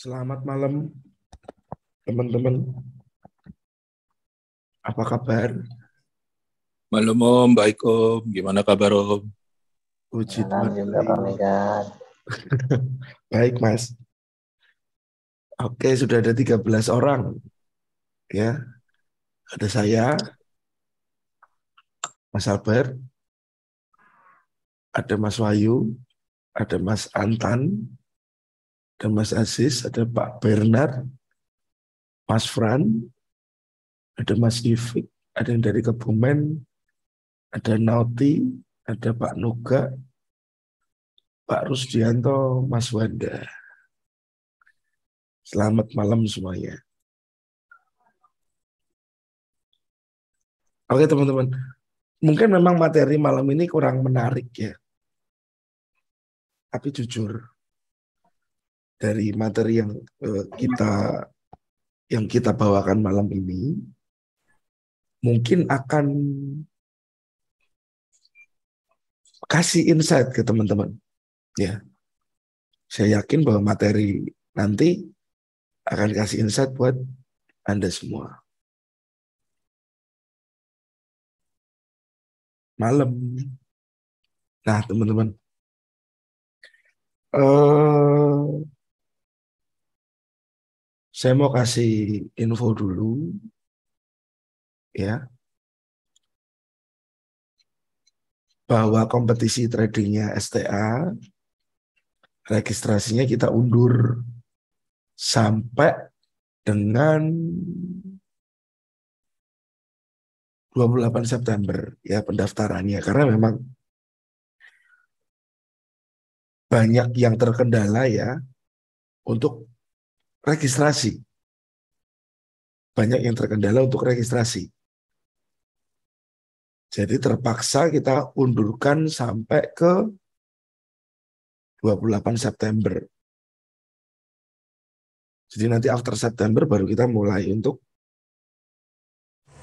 Selamat malam, teman-teman. Apa kabar? Malam Om, baik Om. Gimana kabar Om? Puji Malam Tuhan juga Pak baik. Megan. Baik, Mas. Oke, sudah ada 13 orang. Ya, ada saya, Mas Albert, ada Mas Wahyu, ada Mas Antan, ada Mas Aziz, ada Pak Bernard, Mas Fran, ada Mas Ifik, ada yang dari Kebumen, ada Nauti, ada Pak Nuga, Pak Rusdianto, Mas Wanda. Selamat malam semuanya. Oke, teman-teman. Mungkin memang materi malam ini kurang menarik ya. Tapi jujur, dari materi yang kita bawakan malam ini, mungkin akan kasih insight ke teman-teman. Ya, saya yakin bahwa materi nanti akan kasih insight buat Anda semua. Malam. Nah, teman-teman. Saya mau kasih info dulu. Ya. Bahwa kompetisi tradingnya STA, registrasinya kita undur sampai dengan 28 September ya pendaftarannya, karena memang banyak yang terkendala ya untuk registrasi. Banyak yang terkendala untuk registrasi. Jadi terpaksa kita undurkan sampai ke 28 September. Jadi nanti after September baru kita mulai untuk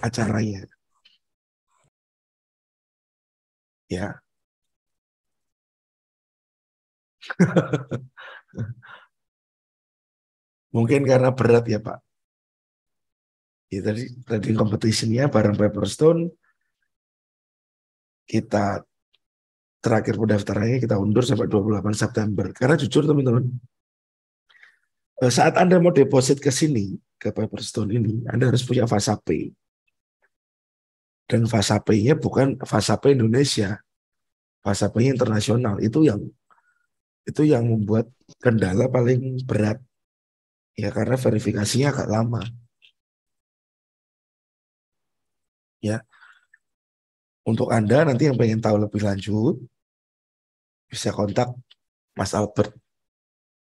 acaranya. Ya. Mungkin karena berat ya Pak. Ya, tadi trading competition-nya bareng Paperstone, kita terakhir pendaftarannya kita undur sampai 28 September. Karena jujur teman-teman, saat Anda mau deposit ke sini, ke Paperstone ini, Anda harus punya Fasapay. Dan Fasapay-nya bukan Fasapay Indonesia, Fasapay internasional. Itu yang membuat kendala paling berat. Ya karena verifikasinya agak lama. Ya. Untuk Anda nanti yang pengen tahu lebih lanjut, bisa kontak Mas Albert.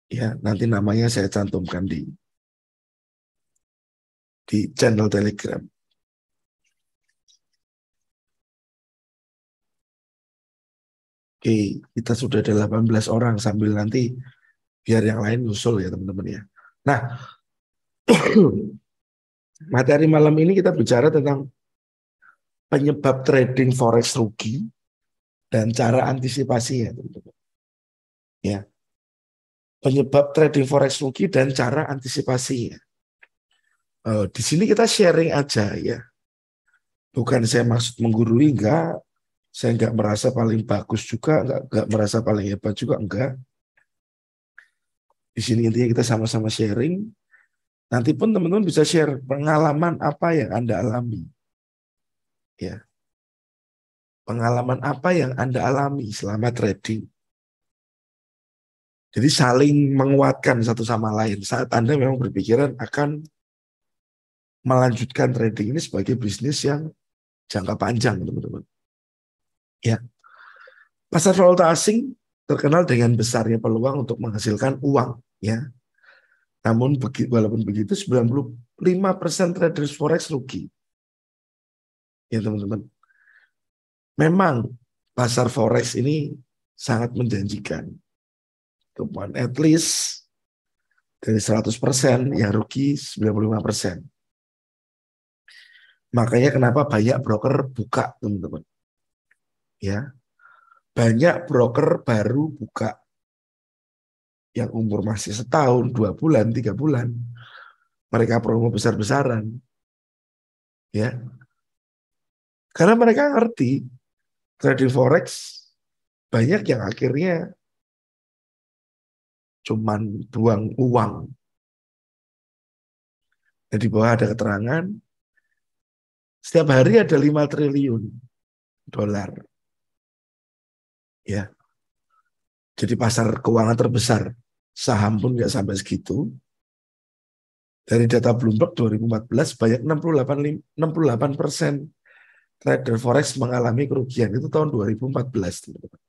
Ya, nanti namanya saya cantumkan di channel Telegram. Oke, kita sudah ada 18 orang sambil nanti biar yang lain nyusul ya teman-teman ya. Nah, materi malam ini kita bicara tentang penyebab trading forex rugi dan cara antisipasinya teman-teman. Ya. Penyebab trading forex rugi dan cara antisipasinya. Di sini kita sharing aja ya. Bukan saya maksud menggurui, enggak. Saya enggak merasa paling bagus juga, enggak merasa paling hebat juga, enggak. Di sini intinya kita sama-sama sharing. Nanti pun teman-teman bisa share pengalaman apa yang Anda alami. Ya. Pengalaman apa yang Anda alami selama trading. Jadi saling menguatkan satu sama lain saat Anda memang berpikiran akan melanjutkan trading ini sebagai bisnis yang jangka panjang, teman-teman. Ya. Pasar valuta asing terkenal dengan besarnya peluang untuk menghasilkan uang, ya. Namun walaupun begitu 95% traders forex rugi. Ya, teman-teman. Memang pasar forex ini sangat menjanjikan. Teman, at least dari 100% yang rugi 95%. Makanya kenapa banyak broker buka, teman-teman. Ya. Banyak broker baru buka. yang umur masih setahun, 2 bulan, 3 bulan, mereka promo besar-besaran, ya, karena mereka ngerti trading forex banyak yang akhirnya cuman buang uang. Jadi di bawah ada keterangan setiap hari ada 5 triliun dolar, ya. Jadi pasar keuangan terbesar saham pun nggak sampai segitu. Dari data Bloomberg 2014 banyak 68% trader forex mengalami kerugian, itu tahun 2014, teman-teman.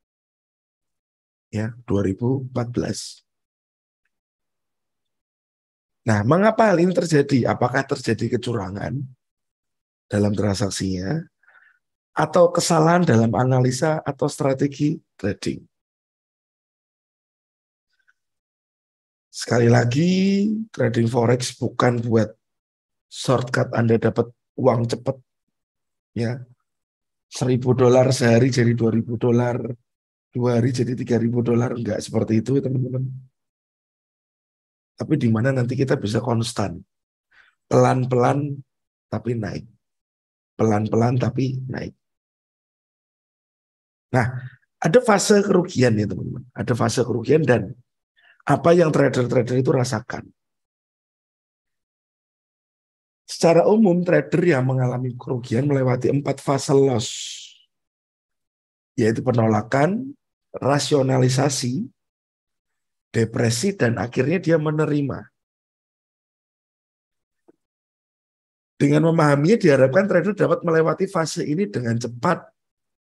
Ya, 2014. Nah, mengapa hal ini terjadi? Apakah terjadi kecurangan dalam transaksinya atau kesalahan dalam analisa atau strategi trading? Sekali lagi, trading forex bukan buat shortcut Anda dapat uang cepat, ya. $1.000 sehari jadi $2.000, 2 hari jadi $3.000, enggak seperti itu, teman-teman. Tapi di mana nanti kita bisa konstan, pelan-pelan tapi naik, pelan-pelan tapi naik. Nah, ada fase kerugian ya teman-teman, ada fase kerugian dan apa yang trader-trader itu rasakan. Secara umum trader yang mengalami kerugian melewati 4 fase loss, yaitu penolakan, rasionalisasi, depresi, dan akhirnya dia menerima. Dengan memahaminya diharapkan trader dapat melewati fase ini dengan cepat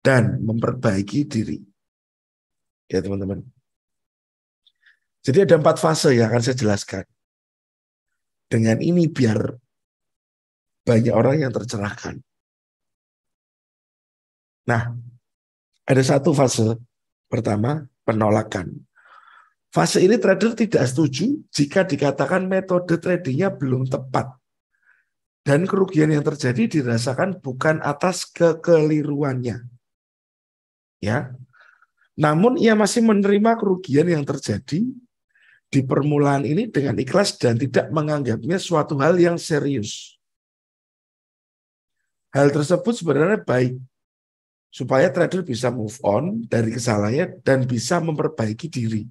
dan memperbaiki diri. Ya teman-teman. Jadi ada 4 fase yang akan saya jelaskan. Dengan ini biar banyak orang yang tercerahkan. Nah, ada 1 fase. Pertama, penolakan. Fase ini trader tidak setuju jika dikatakan metode tradingnya belum tepat. Dan kerugian yang terjadi dirasakan bukan atas kekeliruannya. Ya. Namun ia masih menerima kerugian yang terjadi di permulaan ini dengan ikhlas dan tidak menganggapnya suatu hal yang serius. Hal tersebut sebenarnya baik supaya trader bisa move on dari kesalahannya dan bisa memperbaiki diri.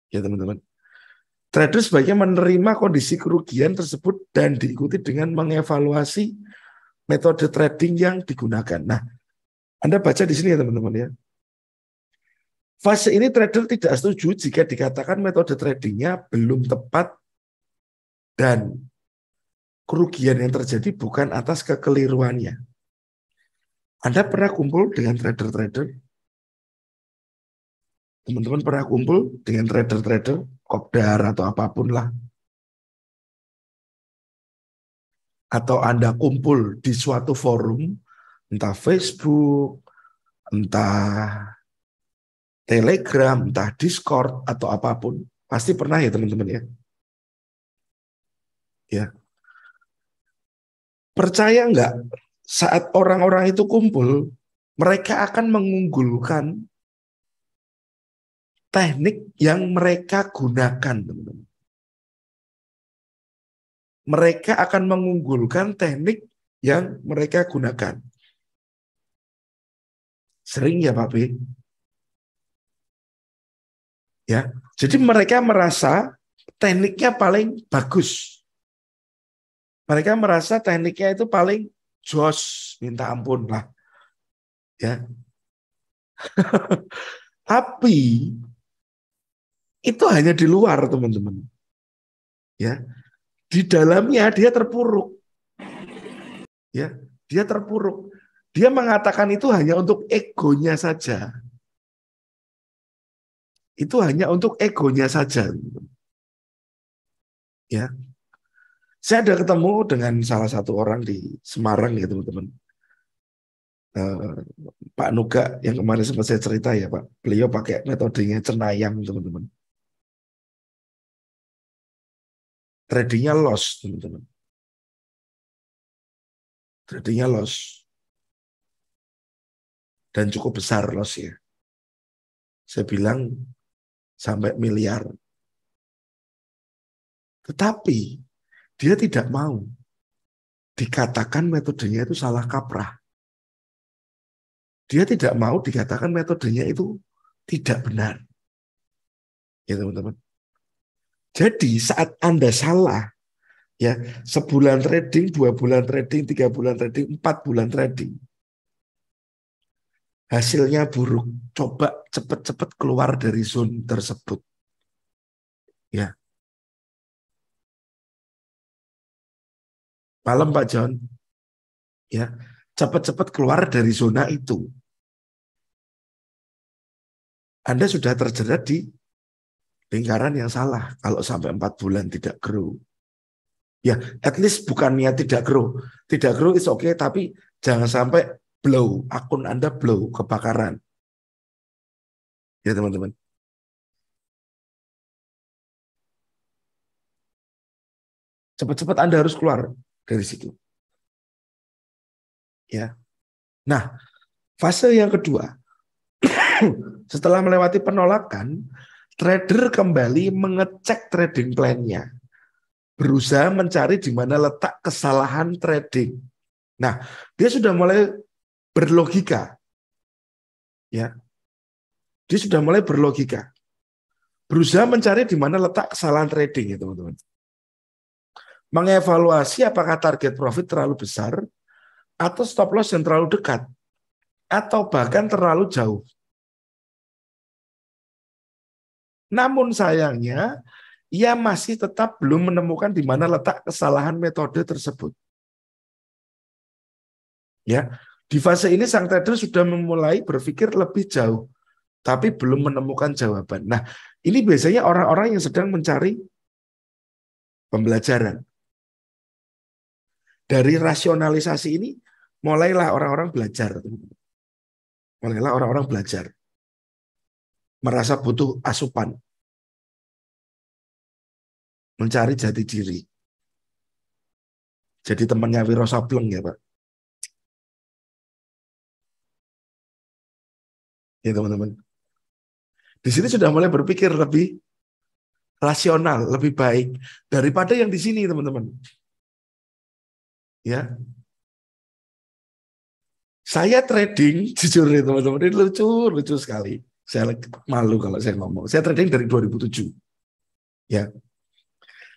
Ya teman-teman. Trader sebaiknya menerima kondisi kerugian tersebut dan diikuti dengan mengevaluasi metode trading yang digunakan. Nah, Anda baca di sini ya teman-teman ya. Fase ini trader tidak setuju jika dikatakan metode tradingnya belum tepat dan kerugian yang terjadi bukan atas kekeliruannya. Anda pernah kumpul dengan trader-trader? Teman-teman pernah kumpul dengan trader-trader, kopdar atau apapun lah. Atau Anda kumpul di suatu forum, entah Facebook, entah Telegram, entah Discord, atau apapun. Pasti pernah ya teman-teman ya. Ya. Percaya nggak, saat orang-orang itu kumpul, mereka akan mengunggulkan teknik yang mereka gunakan, teman-teman. Mereka akan mengunggulkan teknik yang mereka gunakan. Sering ya Pak B? Ya, jadi mereka merasa tekniknya paling bagus. Mereka merasa tekniknya itu paling jos, minta ampun lah. Ya. Tapi itu hanya di luar, teman-teman. Ya. Di dalamnya dia terpuruk. Ya, dia terpuruk. Dia mengatakan itu hanya untuk egonya saja. Itu hanya untuk egonya saja. Ya. Saya ada ketemu dengan salah satu orang di Semarang ya teman-teman. Pak Nuga yang kemarin sempat saya cerita ya Pak. Beliau pakai metodenya cenayang teman-teman. Tradingnya loss teman-teman. Tradingnya loss. Dan cukup besar loss ya. Saya bilang sampai miliar. Tetapi dia tidak mau dikatakan metodenya itu salah kaprah. Dia tidak mau dikatakan metodenya itu tidak benar. Ya teman-teman. Jadi saat Anda salah, ya sebulan trading, 2 bulan trading, 3 bulan trading, 4 bulan trading, hasilnya buruk, coba cepat-cepat keluar dari zone tersebut. Ya. Malam Pak John. Ya, cepat-cepat keluar dari zona itu. Anda sudah terjerat di lingkaran yang salah kalau sampai 4 bulan tidak grow. Ya, at least bukannya tidak grow. Tidak grow is okay, tapi jangan sampai blow, akun Anda blow, kebakaran. Ya teman-teman. Cepat-cepat Anda harus keluar dari situ. Ya. Nah, fase yang kedua, setelah melewati penolakan, trader kembali mengecek trading plan-nya. Berusaha mencari di mana letak kesalahan trading. Nah, dia sudah mulai berlogika. Ya. Dia sudah mulai berlogika. Berusaha mencari di mana letak kesalahan trading ya, teman-teman. Mengevaluasi apakah target profit terlalu besar atau stop loss yang terlalu dekat atau bahkan terlalu jauh. Namun sayangnya, ia masih tetap belum menemukan di mana letak kesalahan metode tersebut. Ya, di fase ini sang trader sudah memulai berpikir lebih jauh, tapi belum menemukan jawaban. Nah, ini biasanya orang-orang yang sedang mencari pembelajaran. Dari rasionalisasi ini, mulailah orang-orang belajar. Mulailah orang-orang belajar. Merasa butuh asupan. Mencari jati diri. Jadi temannya Wiro Sableng ya Pak. Ya teman-teman. Di sini sudah mulai berpikir lebih rasional, lebih baik daripada yang di sini teman-teman. Ya. Saya trading, jujur ya teman-teman, ini lucu sekali. Saya malu kalau saya ngomong. Saya trading dari 2007. Ya.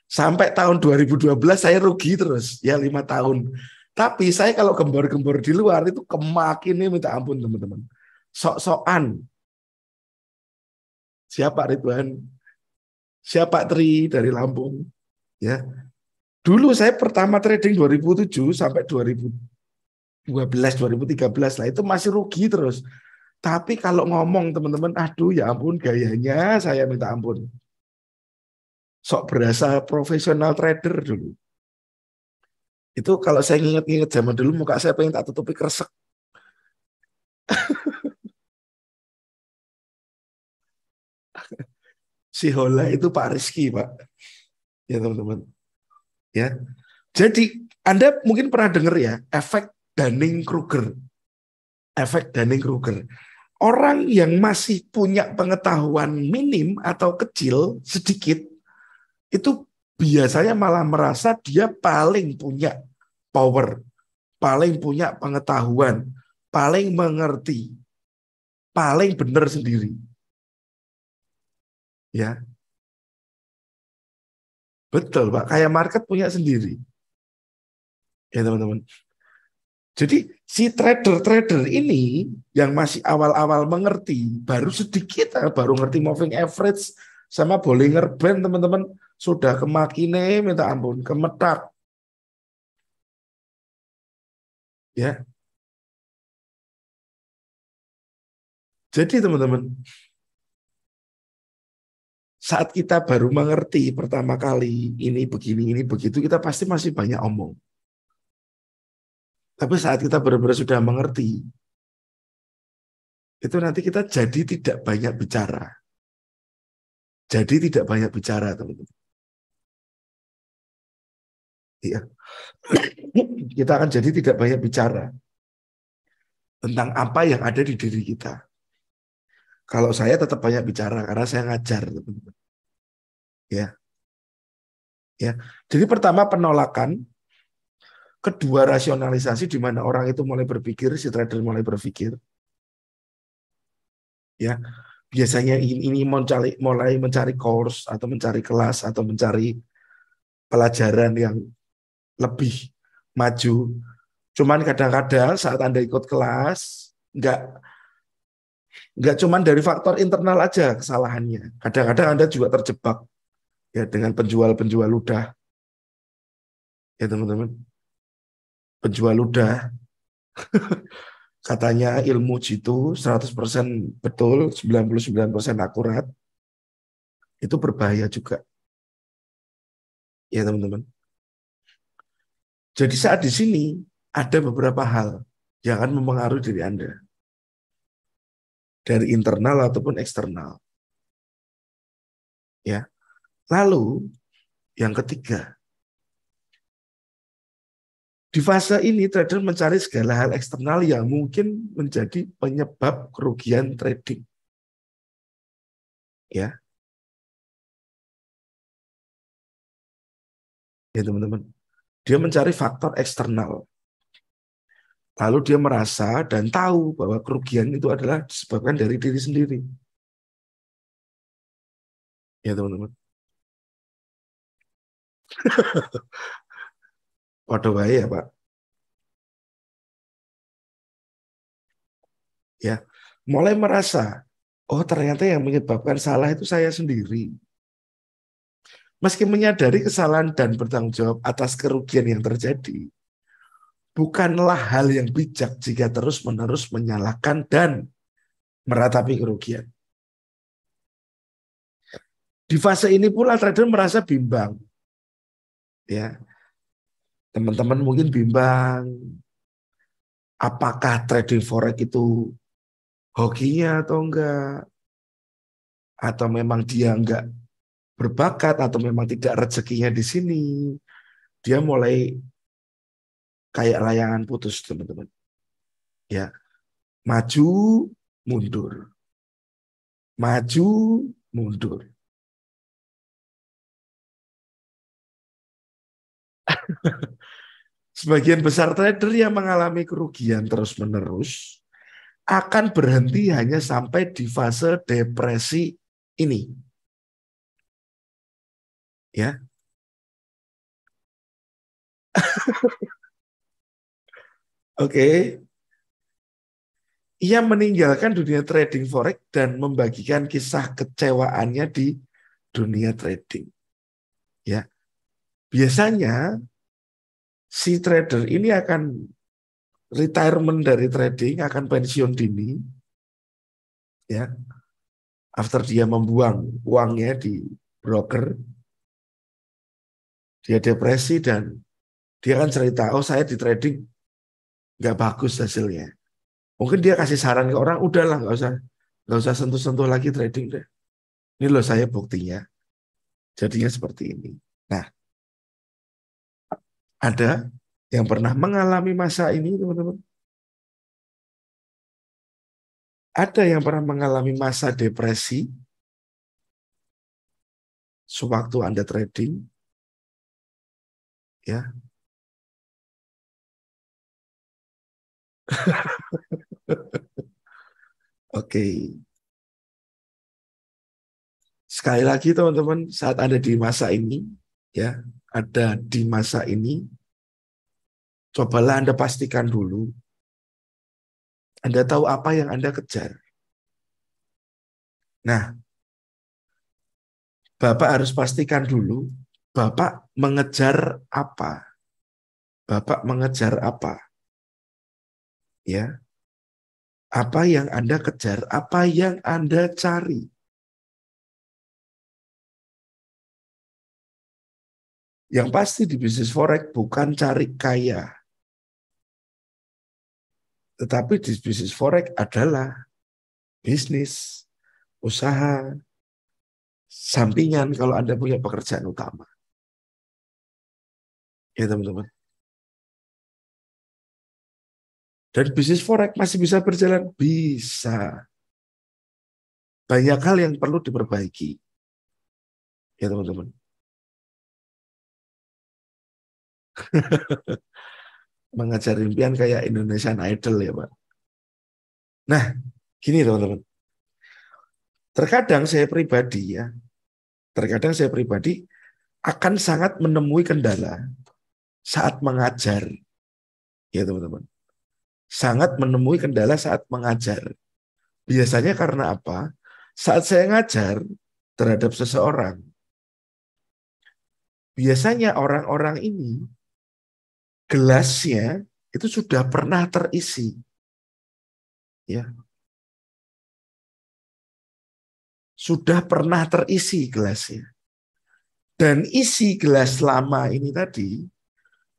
Sampai tahun 2012 saya rugi terus, ya 5 tahun. Tapi saya kalau gembor-gembor di luar itu kemakinnya minta ampun teman-teman. Sok-sokan. Siapa Ridwan? Siapa Tri dari Lampung? Ya. Dulu saya pertama trading 2007 sampai 2012, 2013 lah itu masih rugi terus. Tapi kalau ngomong teman-teman, aduh ya ampun gayanya saya minta ampun. Sok berasa profesional trader dulu. Itu kalau saya ingat-ingat zaman dulu muka saya pengen tak tutupi kresek. Si Hola itu Pak Rizky, Pak. Ya teman-teman. Ya. Jadi Anda mungkin pernah dengar ya efek Dunning-Kruger. Efek Dunning-Kruger. Orang yang masih punya pengetahuan minim atau kecil sedikit itu biasanya malah merasa dia paling punya power, paling punya pengetahuan, paling mengerti, paling benar sendiri. Ya, betul Pak. Kayak market punya sendiri. Ya teman-teman. Jadi si trader-trader ini yang masih awal-awal mengerti, baru sedikit, baru ngerti moving average sama Bollinger Band teman-teman, sudah kemakine minta ampun, kemetak. Ya. Jadi teman-teman, saat kita baru mengerti pertama kali ini begini, ini begitu, kita pasti masih banyak omong. Tapi saat kita benar-benar sudah mengerti, itu nanti kita jadi tidak banyak bicara. Jadi tidak banyak bicara, teman-teman. Iya. Kita akan jadi tidak banyak bicara tentang apa yang ada di diri kita. Kalau saya tetap banyak bicara karena saya ngajar, teman-teman. Ya, ya. Jadi pertama penolakan, kedua rasionalisasi di mana orang itu mulai berpikir, si trader mulai berpikir. Ya, biasanya ini mulai mencari course atau mencari kelas atau mencari pelajaran yang lebih maju. Cuman kadang-kadang saat Anda ikut kelas, nggak cuman dari faktor internal aja kesalahannya. Kadang-kadang Anda juga terjebak ya dengan penjual-penjual ludah, ya teman-teman. Penjual ludah katanya ilmu jitu 100% betul, 99% akurat. Itu berbahaya juga, ya teman-teman. Jadi saat di sini ada beberapa hal yang akan mempengaruhi diri Anda dari internal ataupun eksternal. Ya. Lalu yang ketiga, di fase ini trader mencari segala hal eksternal yang mungkin menjadi penyebab kerugian trading. Ya, ya teman-teman. Dia mencari faktor eksternal. Lalu dia merasa dan tahu bahwa kerugian itu adalah disebabkan dari diri sendiri. Ya teman-teman. Waduh bahaya Pak. Ya, mulai merasa, oh ternyata yang menyebabkan salah itu saya sendiri. Meski menyadari kesalahan dan bertanggung jawab atas kerugian yang terjadi, bukanlah hal yang bijak jika terus-menerus menyalahkan dan meratapi kerugian. Di fase ini pula trader merasa bimbang. Ya, teman-teman mungkin bimbang. Apakah trading forex itu hokinya atau enggak? Atau memang dia enggak berbakat atau memang tidak rezekinya di sini? Dia mulai kayak layangan putus, teman-teman. Ya, maju, mundur. Maju, mundur. Sebagian besar trader yang mengalami kerugian terus-menerus akan berhenti hanya sampai di fase depresi ini. Ya, oke. Ia meninggalkan dunia trading forex dan membagikan kisah kecewaannya di dunia trading. Ya, biasanya si trader ini akan retirement dari trading, akan pensiun dini, ya, after dia membuang uangnya di broker, dia depresi dan dia kan cerita, oh saya di trading nggak bagus hasilnya. Mungkin dia kasih saran ke orang, udahlah nggak usah sentuh-sentuh lagi trading deh. Ini loh saya buktinya. Jadinya seperti ini. Nah, ada yang pernah mengalami masa ini, teman-teman? Ada yang pernah mengalami masa depresi sewaktu Anda trading? Ya, oke. Sekali lagi, teman-teman, saat Anda di masa ini, ya, ada di masa ini, cobalah Anda pastikan dulu, Anda tahu apa yang Anda kejar. Nah, Bapak harus pastikan dulu, Bapak mengejar apa? Bapak mengejar apa? Ya, apa yang Anda kejar, apa yang Anda cari. Yang pasti di bisnis forex bukan cari kaya, tetapi di bisnis forex adalah bisnis, usaha, sampingan kalau Anda punya pekerjaan utama. Ya teman-teman. Dan bisnis forex masih bisa berjalan? Bisa. banyak hal yang perlu diperbaiki. Ya teman-teman. Mengajar impian kayak Indonesian Idol ya Pak. Nah, gini teman-teman. Terkadang saya pribadi akan sangat menemui kendala saat mengajar. Ya teman-teman. Sangat menemui kendala saat mengajar. Biasanya karena apa? Saat saya ngajar terhadap seseorang, biasanya orang-orang ini gelasnya itu sudah pernah terisi. Ya, sudah pernah terisi gelasnya. Dan isi gelas lama ini tadi,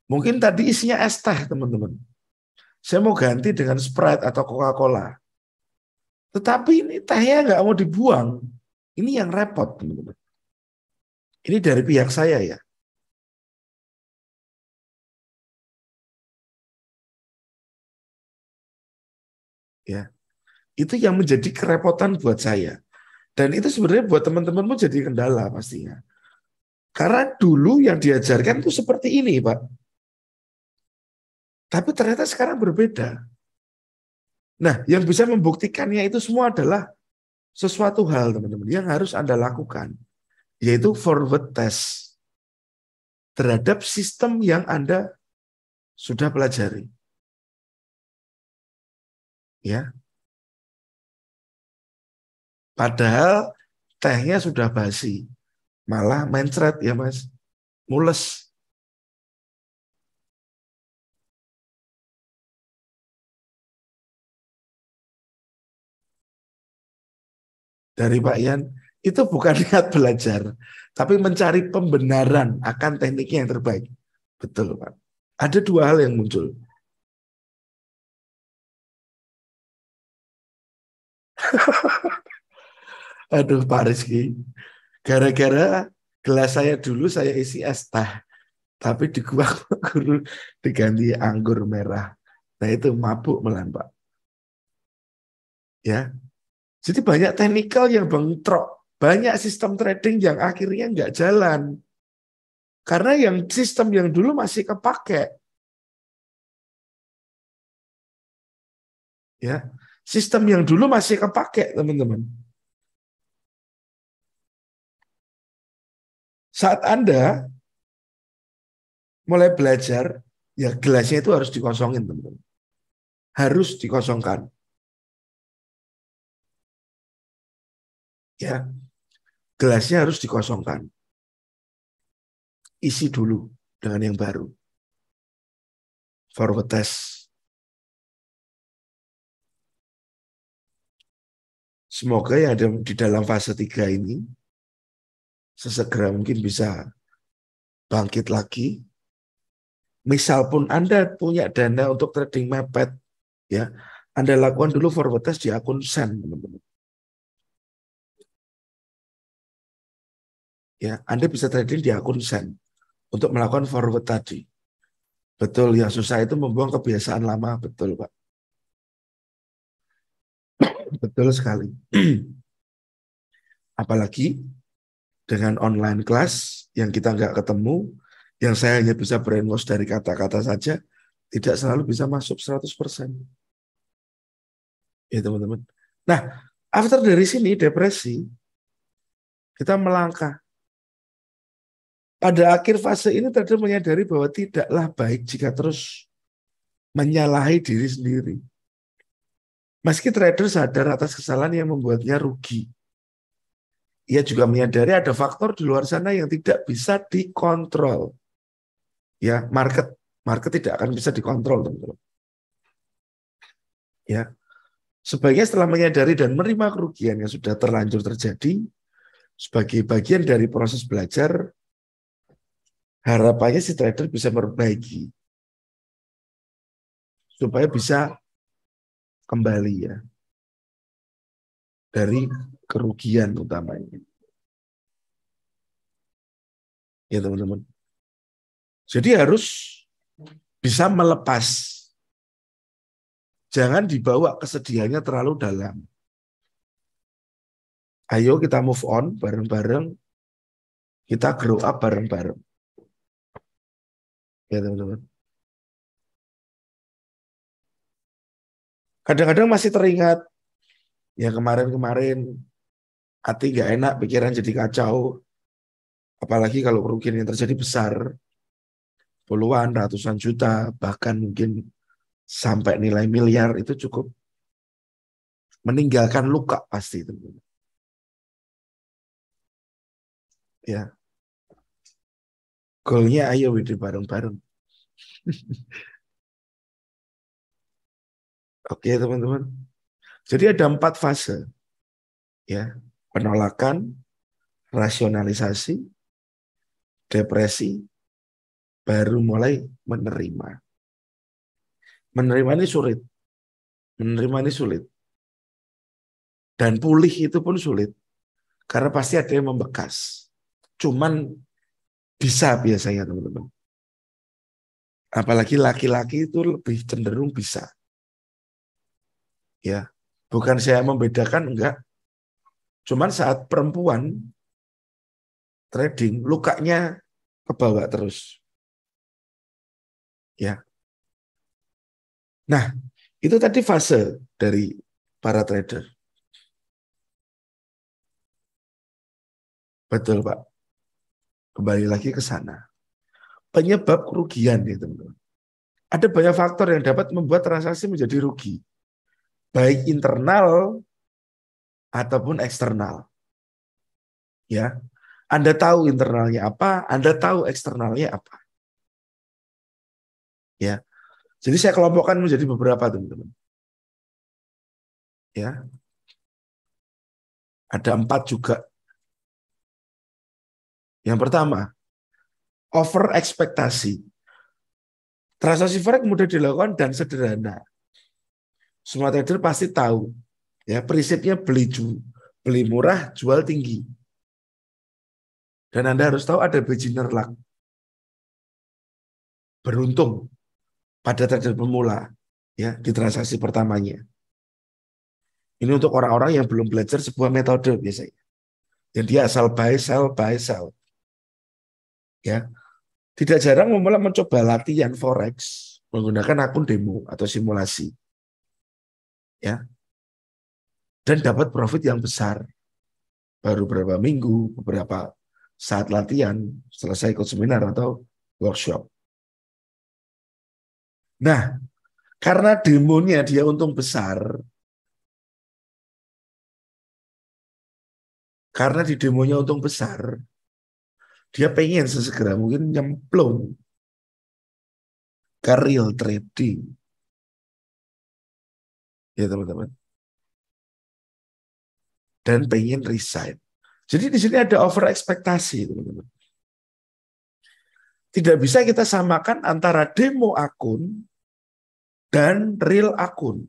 mungkin tadi isinya es teh teman-teman. Saya mau ganti dengan Sprite atau Coca-Cola. Tetapi ini tehnya nggak mau dibuang. Ini yang repot teman-teman. Ini dari pihak saya ya. Ya, itu yang menjadi kerepotan buat saya. Dan itu sebenarnya buat teman-temanmu jadi kendala pastinya. Karena dulu yang diajarkan itu seperti ini, Pak. Tapi ternyata sekarang berbeda. Nah, yang bisa membuktikannya itu semua adalah sesuatu hal, teman-teman, yang harus Anda lakukan, yaitu forward test terhadap sistem yang Anda sudah pelajari. Ya. Padahal tehnya sudah basi. Malah mencret ya, Mas. Mules. Dari Pak Ian, itu bukan niat belajar, tapi mencari pembenaran akan tekniknya yang terbaik. Betul, Pak. Ada dua hal yang muncul. Aduh, Pak Rizky. Gara-gara gelas saya dulu saya isi es teh, tapi di gua guru diganti anggur merah. Nah itu mabuk melan, Pak. Ya, jadi banyak teknikal yang bentrok, banyak sistem trading yang akhirnya nggak jalan. Karena yang sistem yang dulu masih kepake. Ya, sistem yang dulu masih kepake, teman-teman. Saat Anda mulai belajar, ya gelasnya itu harus dikosongin, teman-teman. Harus dikosongkan. Ya, gelasnya harus dikosongkan. Isi dulu dengan yang baru. Forward test. Semoga yang ada di dalam fase 3 ini sesegera mungkin bisa bangkit lagi. Misal pun Anda punya dana untuk trading mepet, ya, Anda lakukan dulu forward test di akun Sen, teman-teman. Ya, Anda bisa trading di akun Sen untuk melakukan forward tadi. Betul, yang susah itu membuang kebiasaan lama, betul Pak. Betul sekali. Apalagi dengan online class yang kita nggak ketemu, yang saya hanya bisa brainwash dari kata-kata saja, tidak selalu bisa masuk 100%. Ya teman-teman. Nah, after dari sini depresi, kita melangkah. Pada akhir fase ini tadi menyadari bahwa tidaklah baik jika terus menyalahi diri sendiri. Meski trader sadar atas kesalahan yang membuatnya rugi, ia juga menyadari ada faktor di luar sana yang tidak bisa dikontrol. Ya, market tidak akan bisa dikontrol, teman-teman. Ya, sebaiknya setelah menyadari dan menerima kerugian yang sudah terlanjur terjadi sebagai bagian dari proses belajar, harapannya si trader bisa memperbaiki supaya bisa kembali ya dari kerugian utamanya. Ya teman-teman. Jadi harus bisa melepas. Jangan dibawa kesedihannya terlalu dalam. Ayo kita move on bareng-bareng, kita grow up bareng-bareng. Ya teman-teman. Kadang-kadang masih teringat ya kemarin-kemarin hati gak enak, pikiran jadi kacau. Apalagi kalau kerugian yang terjadi besar, puluhan, ratusan juta, bahkan mungkin sampai nilai miliar, itu cukup meninggalkan luka pasti, teman-teman. Ya, goalnya ayo WD bareng-bareng. Oke teman-teman. Jadi ada 4 fase, ya: penolakan, rasionalisasi, depresi, baru mulai menerima. Menerima ini sulit, menerima ini sulit, dan pulih itu pun sulit, karena pasti ada yang membekas. Cuman bisa biasanya teman-teman. Apalagi laki-laki itu lebih cenderung bisa. Ya, bukan saya membedakan, enggak. Cuman saat perempuan trading, lukanya kebawa terus. Ya. Nah, itu tadi fase dari para trader. Betul, Pak. Kembali lagi ke sana. Penyebab kerugian nih, teman-teman. Ada banyak faktor yang dapat membuat transaksi menjadi rugi. Baik internal ataupun eksternal. Ya. Anda tahu internalnya apa, Anda tahu eksternalnya apa. Ya. Jadi saya kelompokkan menjadi beberapa, teman-teman. Ya. Ada 4 juga. Yang pertama, over ekspektasi. Transaksi forex mudah dilakukan dan sederhana. Semua trader pasti tahu, ya, prinsipnya beli murah, jual tinggi. Dan Anda harus tahu ada beginner luck. Beruntung pada trader pemula, ya, di transaksi pertamanya. Ini untuk orang-orang yang belum belajar sebuah metode biasanya. Yang dia asal buy, sell, buy, sell. Ya. Tidak jarang pemula mencoba latihan forex menggunakan akun demo atau simulasi. Ya. Dan dapat profit yang besar. Baru beberapa minggu, beberapa saat latihan, selesai ikut seminar atau workshop. Nah, karena demonya dia untung besar, karena di demonya untung besar, dia pengen sesegera mungkin nyemplung ke real trading. Ya teman-teman. Dan pengen resign. Jadi di sini ada over ekspektasi, teman-teman. Tidak bisa kita samakan antara demo akun dan real akun.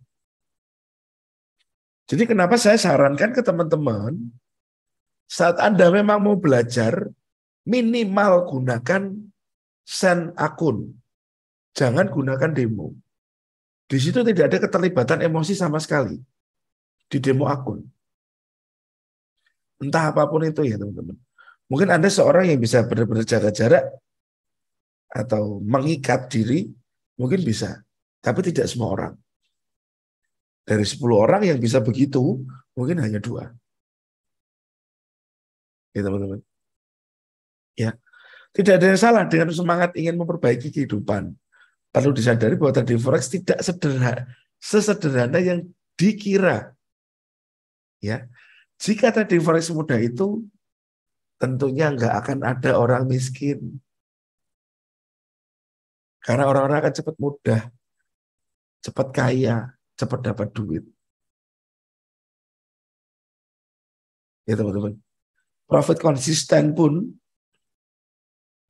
Jadi kenapa saya sarankan ke teman-teman, saat Anda memang mau belajar, minimal gunakan send akun. Jangan gunakan demo. Di situ tidak ada keterlibatan emosi sama sekali. Di demo akun. Entah apapun itu ya teman-teman. Mungkin Anda seorang yang bisa benar-benar jaga jarak atau mengikat diri, mungkin bisa. Tapi tidak semua orang. Dari 10 orang yang bisa begitu, mungkin hanya 2. Ya teman-teman. Ya. Tidak ada yang salah dengan semangat ingin memperbaiki kehidupan. Perlu disadari bahwa trading forex tidak sesederhana yang dikira. Ya. Jika trading forex mudah itu, tentunya nggak akan ada orang miskin. Karena orang-orang akan cepat mudah, cepat kaya, cepat dapat duit. Ya teman-teman. Profit konsisten pun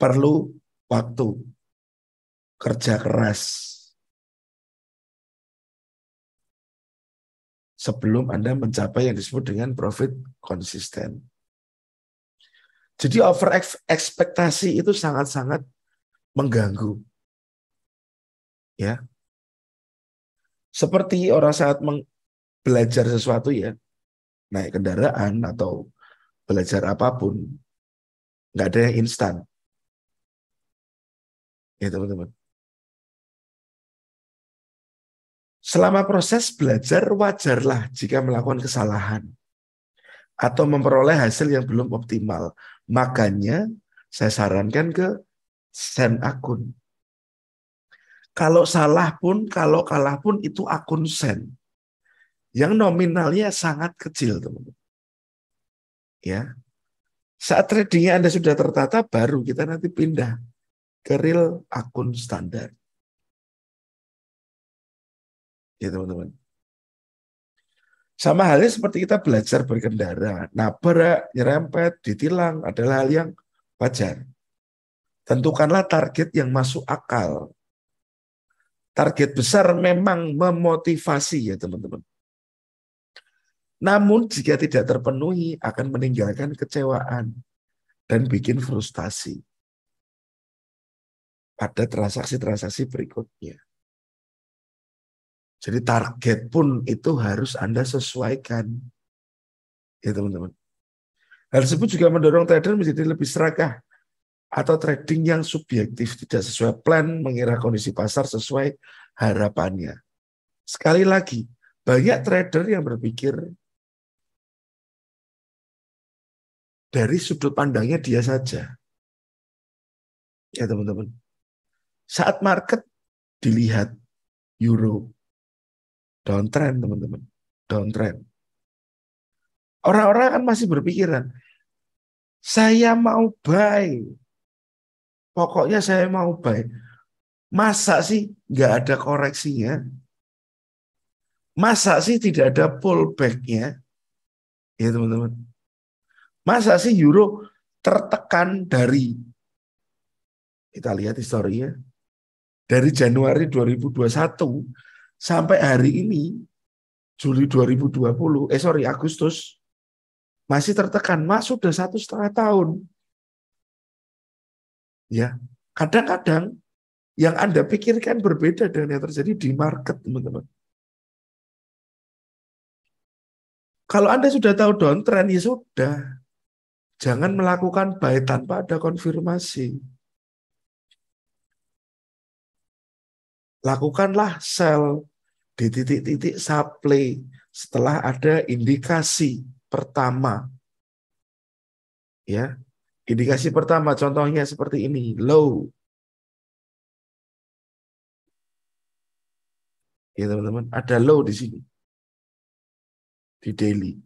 perlu waktu, kerja keras. Sebelum Anda mencapai yang disebut dengan profit konsisten. Jadi over ekspektasi itu sangat-sangat mengganggu. Ya. Seperti orang saat belajar sesuatu ya, naik kendaraan atau belajar apapun, nggak ada yang instan. Ya teman-teman. Selama proses belajar, wajarlah jika melakukan kesalahan atau memperoleh hasil yang belum optimal. Makanya saya sarankan ke send akun. Kalau salah pun, kalau kalah pun itu akun send. Yang nominalnya sangat kecil, teman-teman. Ya. Saat tradingnya Anda sudah tertata, baru kita nanti pindah ke real akun standar. Ya teman-teman. Sama halnya seperti kita belajar berkendara. Nabrak, nyerempet, ditilang adalah hal yang wajar. Tentukanlah target yang masuk akal. Target besar memang memotivasi ya teman-teman. Namun jika tidak terpenuhi akan meninggalkan kecewaan dan bikin frustasi pada transaksi-transaksi berikutnya. Jadi target pun itu harus Anda sesuaikan. Ya teman-teman. Hal tersebut juga mendorong trader menjadi lebih serakah atau trading yang subjektif, tidak sesuai plan, mengira kondisi pasar sesuai harapannya. Sekali lagi, banyak trader yang berpikir dari sudut pandangnya dia saja. Ya teman-teman. Saat market dilihat euro downtrend teman-teman, downtrend. Orang-orang kan masih berpikiran, saya mau buy, pokoknya saya mau buy. Masa sih nggak ada koreksinya? Masa sih tidak ada pullback-nya? Ya teman-teman. Masa sih euro tertekan dari, kita lihat historinya, dari Januari 2021 sampai hari ini, Juli 2020, Agustus, masih tertekan. Mas sudah 1,5 tahun. Ya, kadang-kadang yang Anda pikirkan berbeda dengan yang terjadi di market, teman-teman. Kalau Anda sudah tahu downtrend, ya sudah. Jangan melakukan buy tanpa ada konfirmasi. Lakukanlah sell di titik-titik supply setelah ada indikasi pertama. Ya, indikasi pertama contohnya seperti ini, low. Ya teman-teman, ada low di sini. Di daily.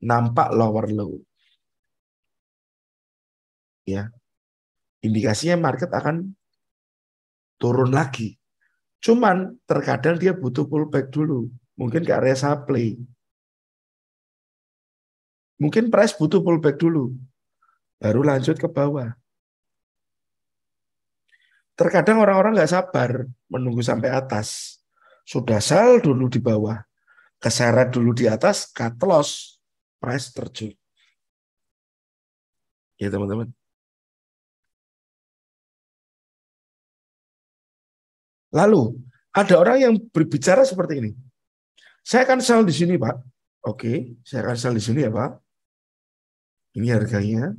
Nampak lower low. Ya. Indikasinya market akan turun lagi. Cuman terkadang dia butuh pullback dulu. Mungkin ke area supply. Mungkin price butuh pullback dulu. Baru lanjut ke bawah. Terkadang orang-orang nggak sabar menunggu sampai atas. Sudah sell dulu di bawah. Keseret dulu di atas, cut loss. Price terjun. Ya teman-teman. Lalu, ada orang yang berbicara seperti ini. Saya akan sell di sini, Pak. Oke, saya akan sell di sini ya, Pak. Ini harganya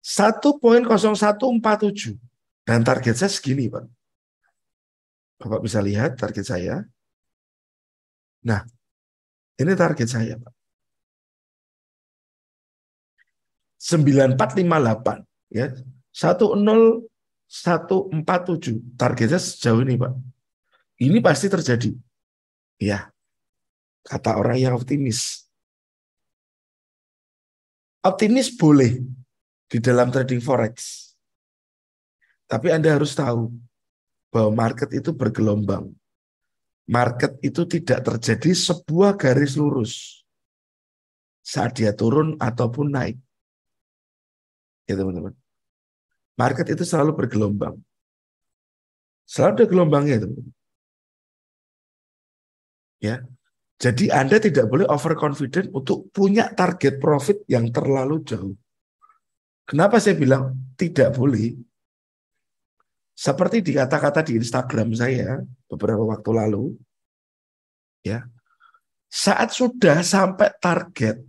1,0147 dan target saya segini, Pak. Bapak bisa lihat target saya. Nah, ini target saya, Pak. 9458 ya. 10147 targetnya sejauh ini, Pak. Ini pasti terjadi. Ya, kata orang yang optimis. Optimis boleh di dalam trading forex. Tapi Anda harus tahu bahwa market itu bergelombang. Market itu tidak terjadi sebuah garis lurus saat dia turun ataupun naik. Ya teman-teman. Market itu selalu bergelombang. Selalu ada gelombangnya, teman-teman. Ya. Jadi Anda tidak boleh overconfident untuk punya target profit yang terlalu jauh. Kenapa saya bilang tidak boleh? Seperti di kata-kata di Instagram saya beberapa waktu lalu, ya, Saat sudah sampai target,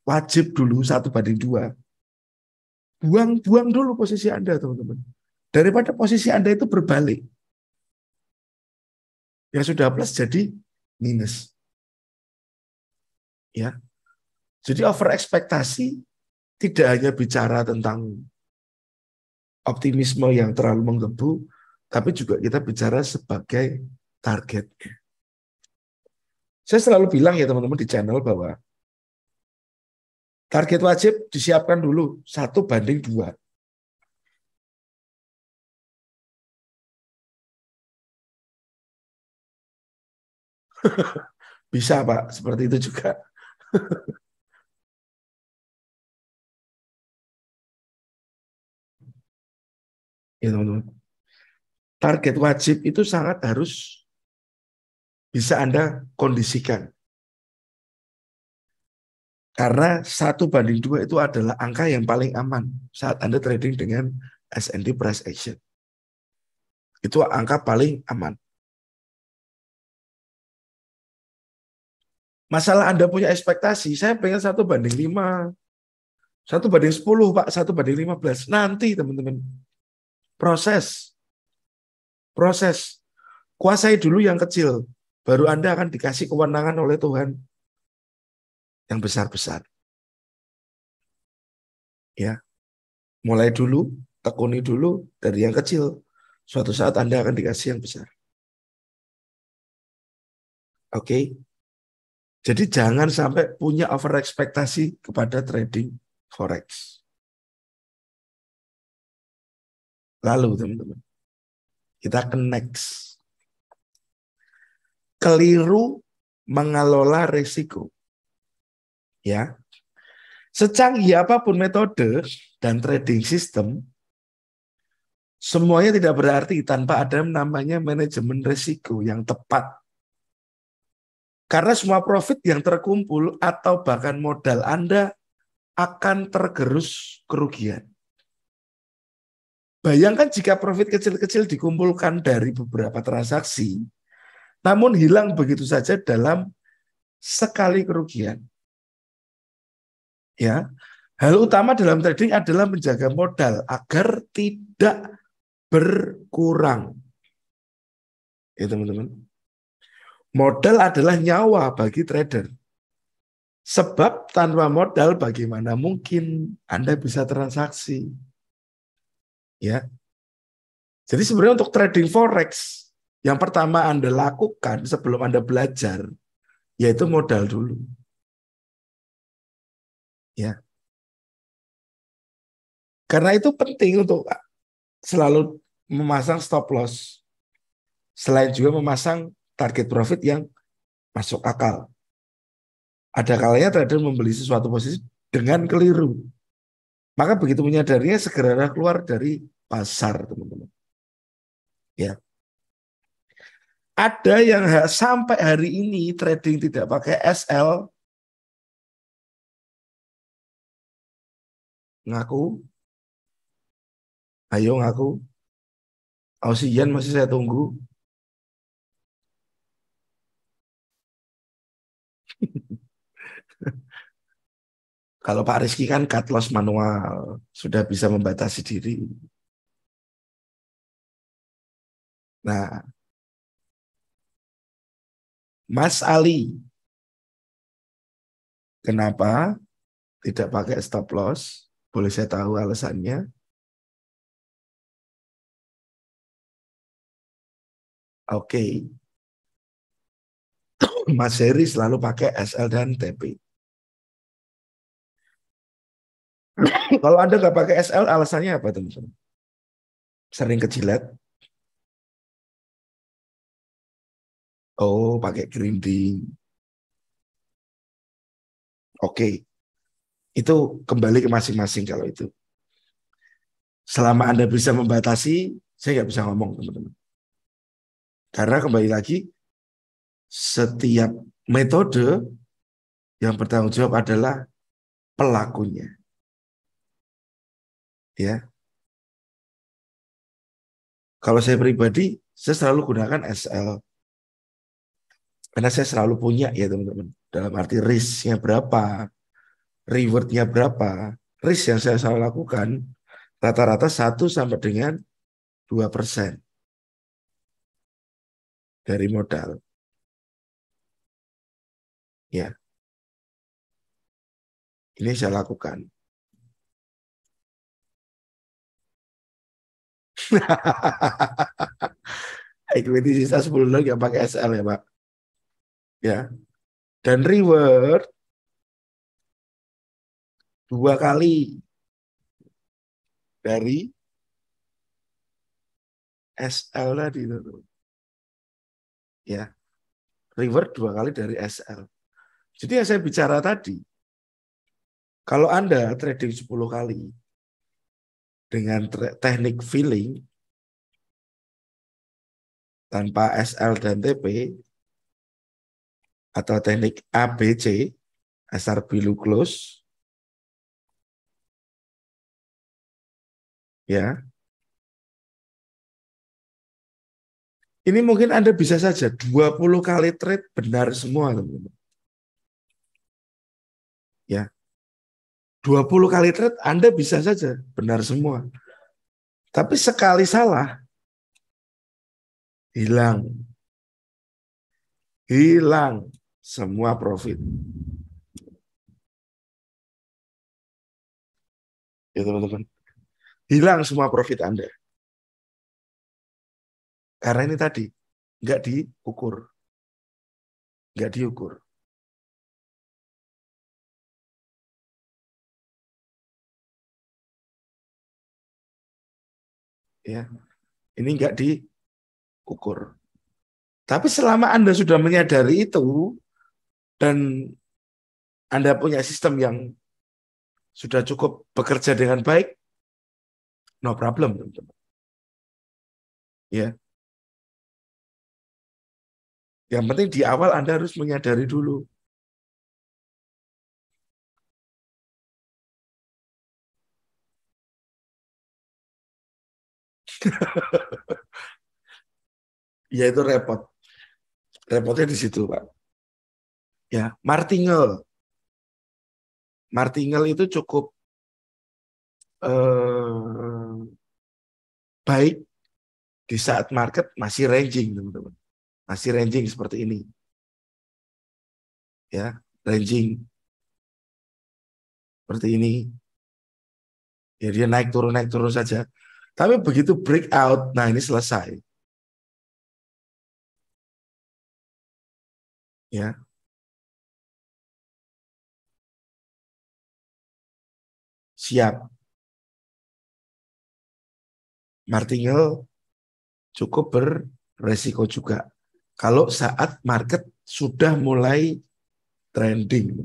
wajib dulu 1:2. Buang dulu posisi Anda, teman-teman. Daripada posisi Anda itu berbalik. Yang sudah plus jadi minus. Ya. Jadi over ekspektasi tidak hanya bicara tentang optimisme yang terlalu menggebu, tapi juga kita bicara sebagai targetnya. Saya selalu bilang ya teman-teman di channel bahwa target wajib disiapkan dulu 1:2. Bisa Pak, seperti itu juga. Ya teman-teman. Target wajib itu sangat harus bisa Anda kondisikan. Karena 1:2 itu adalah angka yang paling aman saat Anda trading dengan S&P price action. Itu angka paling aman. Masalah Anda punya ekspektasi, saya pengen 1:5, 1:10 Pak, 1:15. Nanti teman-teman, proses. Kuasai dulu yang kecil, baru Anda akan dikasih kewenangan oleh Tuhan yang besar-besar. Ya, mulai dulu, tekuni dulu dari yang kecil. Suatu saat Anda akan dikasih yang besar. Oke. Jadi jangan sampai punya over ekspektasi kepada trading forex. Lalu teman-teman, kita ke next. Keliru mengelola risiko. Ya. Secanggih apapun metode dan trading system, semuanya tidak berarti tanpa ada namanya manajemen risiko yang tepat. Karena semua profit yang terkumpul atau bahkan modal Anda akan tergerus kerugian. Bayangkan jika profit kecil-kecil dikumpulkan dari beberapa transaksi, namun hilang begitu saja dalam sekali kerugian. Ya, hal utama dalam trading adalah menjaga modal agar tidak berkurang. Ya teman-teman. Modal adalah nyawa bagi trader. Sebab tanpa modal bagaimana mungkin Anda bisa transaksi? Ya. Jadi sebenarnya untuk trading forex, yang pertama Anda lakukan sebelum Anda belajar, yaitu modal dulu. Ya. Karena itu penting untuk selalu memasang stop loss. Selain juga memasang target profit yang masuk akal. Ada kalanya trader membeli sesuatu posisi dengan keliru. Maka begitu menyadarinya segera keluar dari pasar, teman-teman. Ya. Ada yang sampai hari ini trading tidak pakai SL, ngaku, ayo ngaku, Ausian masih saya tunggu. Kalau Pak Rizky kan cut loss manual, sudah bisa membatasi diri. Nah, Mas Ali, kenapa tidak pakai stop loss? Boleh saya tahu alasannya? Oke, Mas Heri selalu pakai SL dan TP. Kalau Anda nggak pakai SL, alasannya apa teman-teman? Sering kejilat? Oh, pakai grinding. Oke, itu kembali ke masing-masing kalau itu. Selama Anda bisa membatasi, saya nggak bisa ngomong teman-teman. Karena kembali lagi, setiap metode yang bertanggung jawab adalah pelakunya. Ya, kalau saya pribadi, saya selalu gunakan SL. Karena saya selalu punya ya teman-teman. Dalam arti risk-nya berapa, reward-nya berapa. Risk yang saya selalu lakukan rata-rata 1-2% dari modal. Ya, ini saya lakukan. Equity sisa 10 nggak pakai SL ya Pak. Ya. Dan reward 2 kali dari SL tadi itu. Ya. Reward 2 kali dari SL. Jadi yang saya bicara tadi, kalau Anda trading 10 kali dengan teknik filling tanpa SL dan TP atau teknik ABC, asar bilu close, ya. Ini mungkin Anda bisa saja 20 kali trade benar semua, teman-teman. Ya. 20 kali trade Anda bisa saja benar semua. Tapi sekali salah, hilang. Hilang semua profit. Ya teman-teman. Hilang semua profit Anda. Karena ini tadi, nggak diukur. Nggak diukur. Ya, ini nggak diukur. Tapi selama Anda sudah menyadari itu, dan Anda punya sistem yang sudah cukup bekerja dengan baik, no problem, teman-teman. Ya. Yang penting di awal Anda harus menyadari dulu. Ya itu repot. Repotnya di situ, Pak. Ya, martingale. Martingale itu cukup baik di saat market masih ranging, teman-teman. Masih ranging seperti ini. Ya, ranging seperti ini. Ya dia naik turun saja. Tapi begitu breakout, nah ini selesai. Ya. Siap. Martingale cukup beresiko juga. Kalau saat market sudah mulai trending.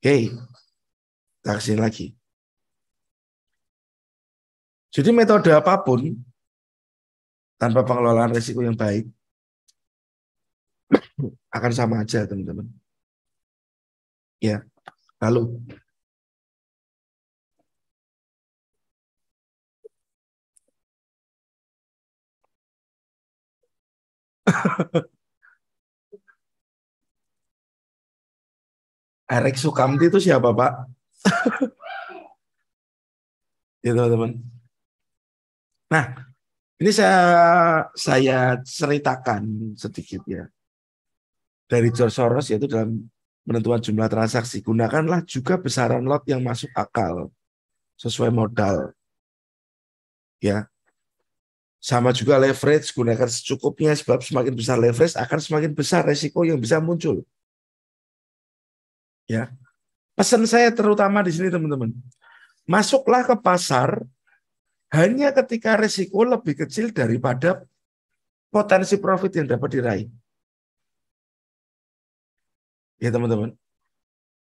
Oke, kita kesini lagi. Jadi metode apapun tanpa pengelolaan risiko yang baik akan sama aja, teman-teman. Ya, lalu Erik Sukamti itu siapa, Pak? Ya, teman-teman. Nah, ini saya ceritakan sedikit ya. Dari George Soros, yaitu dalam penentuan jumlah transaksi, gunakanlah juga besaran lot yang masuk akal sesuai modal. Ya. Sama juga leverage, gunakan secukupnya sebab semakin besar leverage akan semakin besar resiko yang bisa muncul. Ya. Pesan saya terutama di sini, teman-teman. Masuklah ke pasar hanya ketika resiko lebih kecil daripada potensi profit yang dapat diraih. Ya, teman-teman.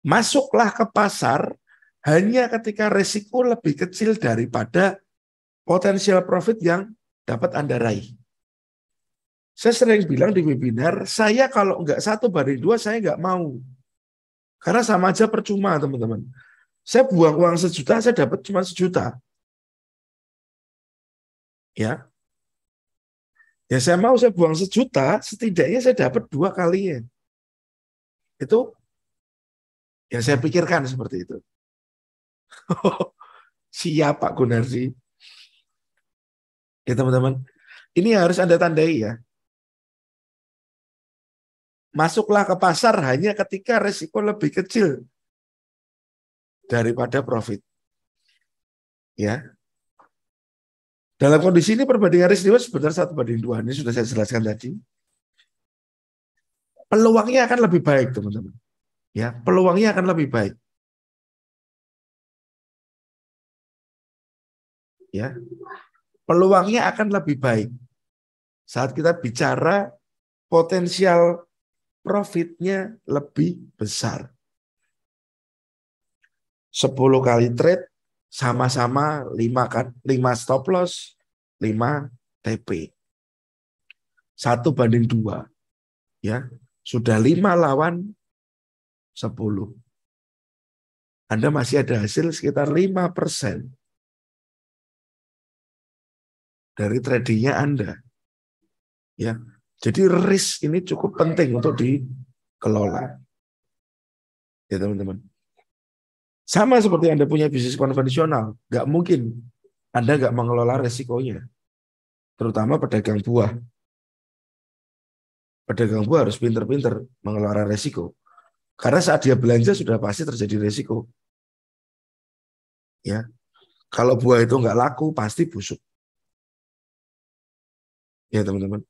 Masuklah ke pasar hanya ketika resiko lebih kecil daripada potensial profit yang dapat Anda raih. Saya sering bilang di webinar, saya kalau nggak 1:2, saya nggak mau. Karena sama aja percuma, teman-teman. Saya buang uang 1 juta, saya dapat cuma 1 juta. Ya. Ya saya mau saya buang 1 juta, setidaknya saya dapat 2 kalinya. Itu yang saya pikirkan seperti itu. Siap Pak Gunardi. Ya teman-teman, ini harus Anda tandai ya. Masuklah ke pasar hanya ketika resiko lebih kecil daripada profit. Ya. Dalam kondisi ini perbandingan risk reward sebenarnya 1:2. Ini sudah saya jelaskan tadi. Peluangnya akan lebih baik, teman-teman. Ya, peluangnya akan lebih baik. Ya. Peluangnya akan lebih baik saat kita bicara potensial profitnya lebih besar. 10 kali trade sama-sama 5 stop loss, 5 TP. 1:2. Ya, sudah 5 lawan 10. Anda masih ada hasil sekitar 5% dari tradingnya Anda. Ya, jadi risk ini cukup penting untuk dikelola. Ya teman-teman. Sama seperti Anda punya bisnis konvensional, nggak mungkin Anda nggak mengelola resikonya. Terutama pedagang buah. Pedagang buah harus pinter-pinter mengelola resiko. Karena saat dia belanja sudah pasti terjadi resiko. Ya, kalau buah itu nggak laku pasti busuk. Ya teman-teman.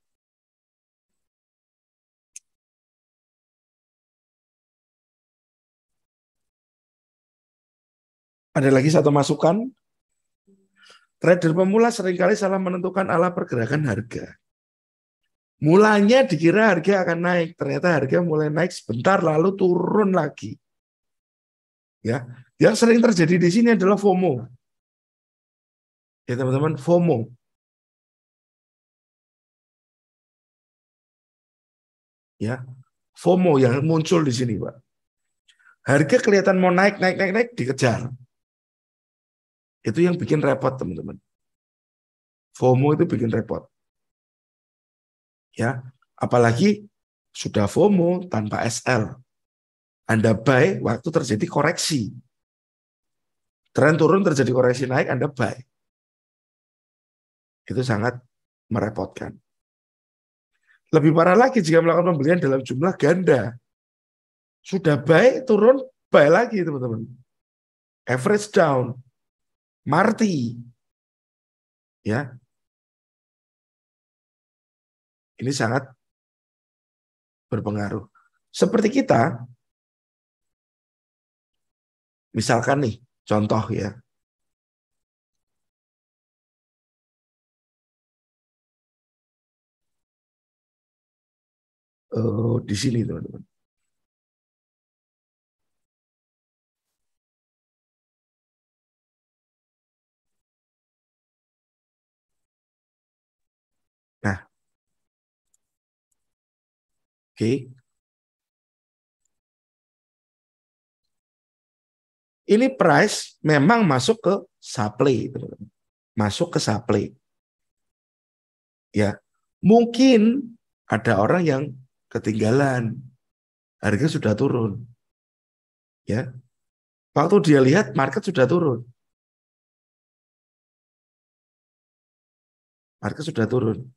Ada lagi satu masukan. Trader pemula seringkali salah menentukan arah pergerakan harga. Mulanya dikira harga akan naik, ternyata harga mulai naik sebentar lalu turun lagi. Ya, yang sering terjadi di sini adalah FOMO. Ya teman-teman, FOMO. Ya, FOMO yang muncul di sini, Pak. Harga kelihatan mau naik, dikejar. Itu yang bikin repot, teman-teman. FOMO itu bikin repot. Ya, apalagi sudah FOMO tanpa SL. Anda buy waktu terjadi koreksi. Tren turun terjadi koreksi naik, Anda buy. Itu sangat merepotkan. Lebih parah lagi jika melakukan pembelian dalam jumlah ganda. Sudah buy, turun, buy lagi, teman-teman. Average down. Marti. Ya, ini sangat berpengaruh. Seperti kita, misalkan nih, contoh ya. Di sini, teman-teman. Nah, oke. Ini price memang masuk ke supply, teman-teman. Masuk ke supply. Ya, mungkin ada orang yang ketinggalan. Harga sudah turun. Ya, waktu dia lihat market sudah turun. Market sudah turun.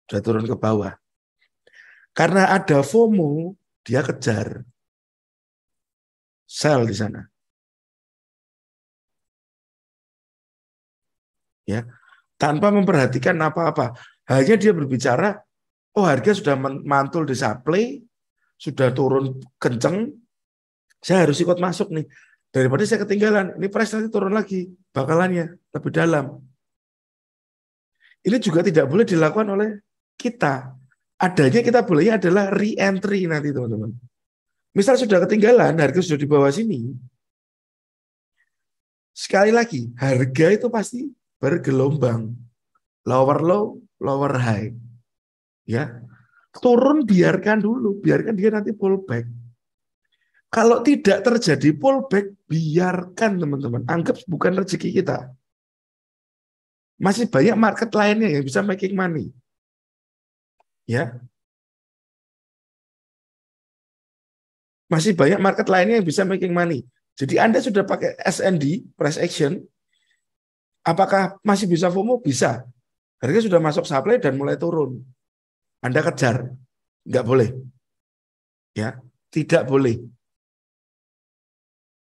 Sudah turun ke bawah. Karena ada FOMO, dia kejar. Sell di sana. Ya, tanpa memperhatikan apa-apa. Hanya dia berbicara, oh harga sudah mantul di supply, sudah turun kenceng, saya harus ikut masuk nih. Daripada saya ketinggalan, ini price nanti turun lagi, bakalannya lebih dalam. Ini juga tidak boleh dilakukan oleh kita. Adanya kita bolehnya adalah re-entry nanti teman-teman. Misal sudah ketinggalan, harga sudah di bawah sini. Sekali lagi, harga itu pasti bergelombang. Lower low, lower high. Ya, turun biarkan dulu, biarkan dia nanti pullback. Kalau tidak terjadi pullback, biarkan teman-teman. Anggap bukan rezeki kita. Masih banyak market lainnya yang bisa making money. Ya. Masih banyak market lainnya yang bisa making money. Jadi Anda sudah pakai SND, price action, apakah masih bisa FOMO? Bisa. Harga sudah masuk supply dan mulai turun. Anda kejar. Nggak boleh. Ya, tidak boleh.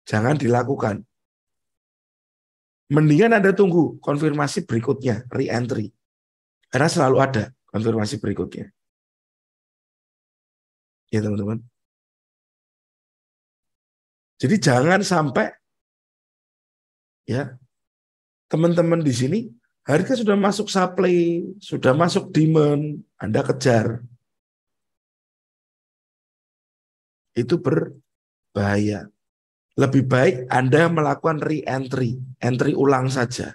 Jangan dilakukan. Mendingan Anda tunggu konfirmasi berikutnya, re-entry. Karena selalu ada konfirmasi berikutnya. Ya teman-teman. Jadi jangan sampai ya teman-teman di sini harga sudah masuk supply, sudah masuk demand, Anda kejar. Itu berbahaya. Lebih baik Anda melakukan re-entry, entry ulang saja.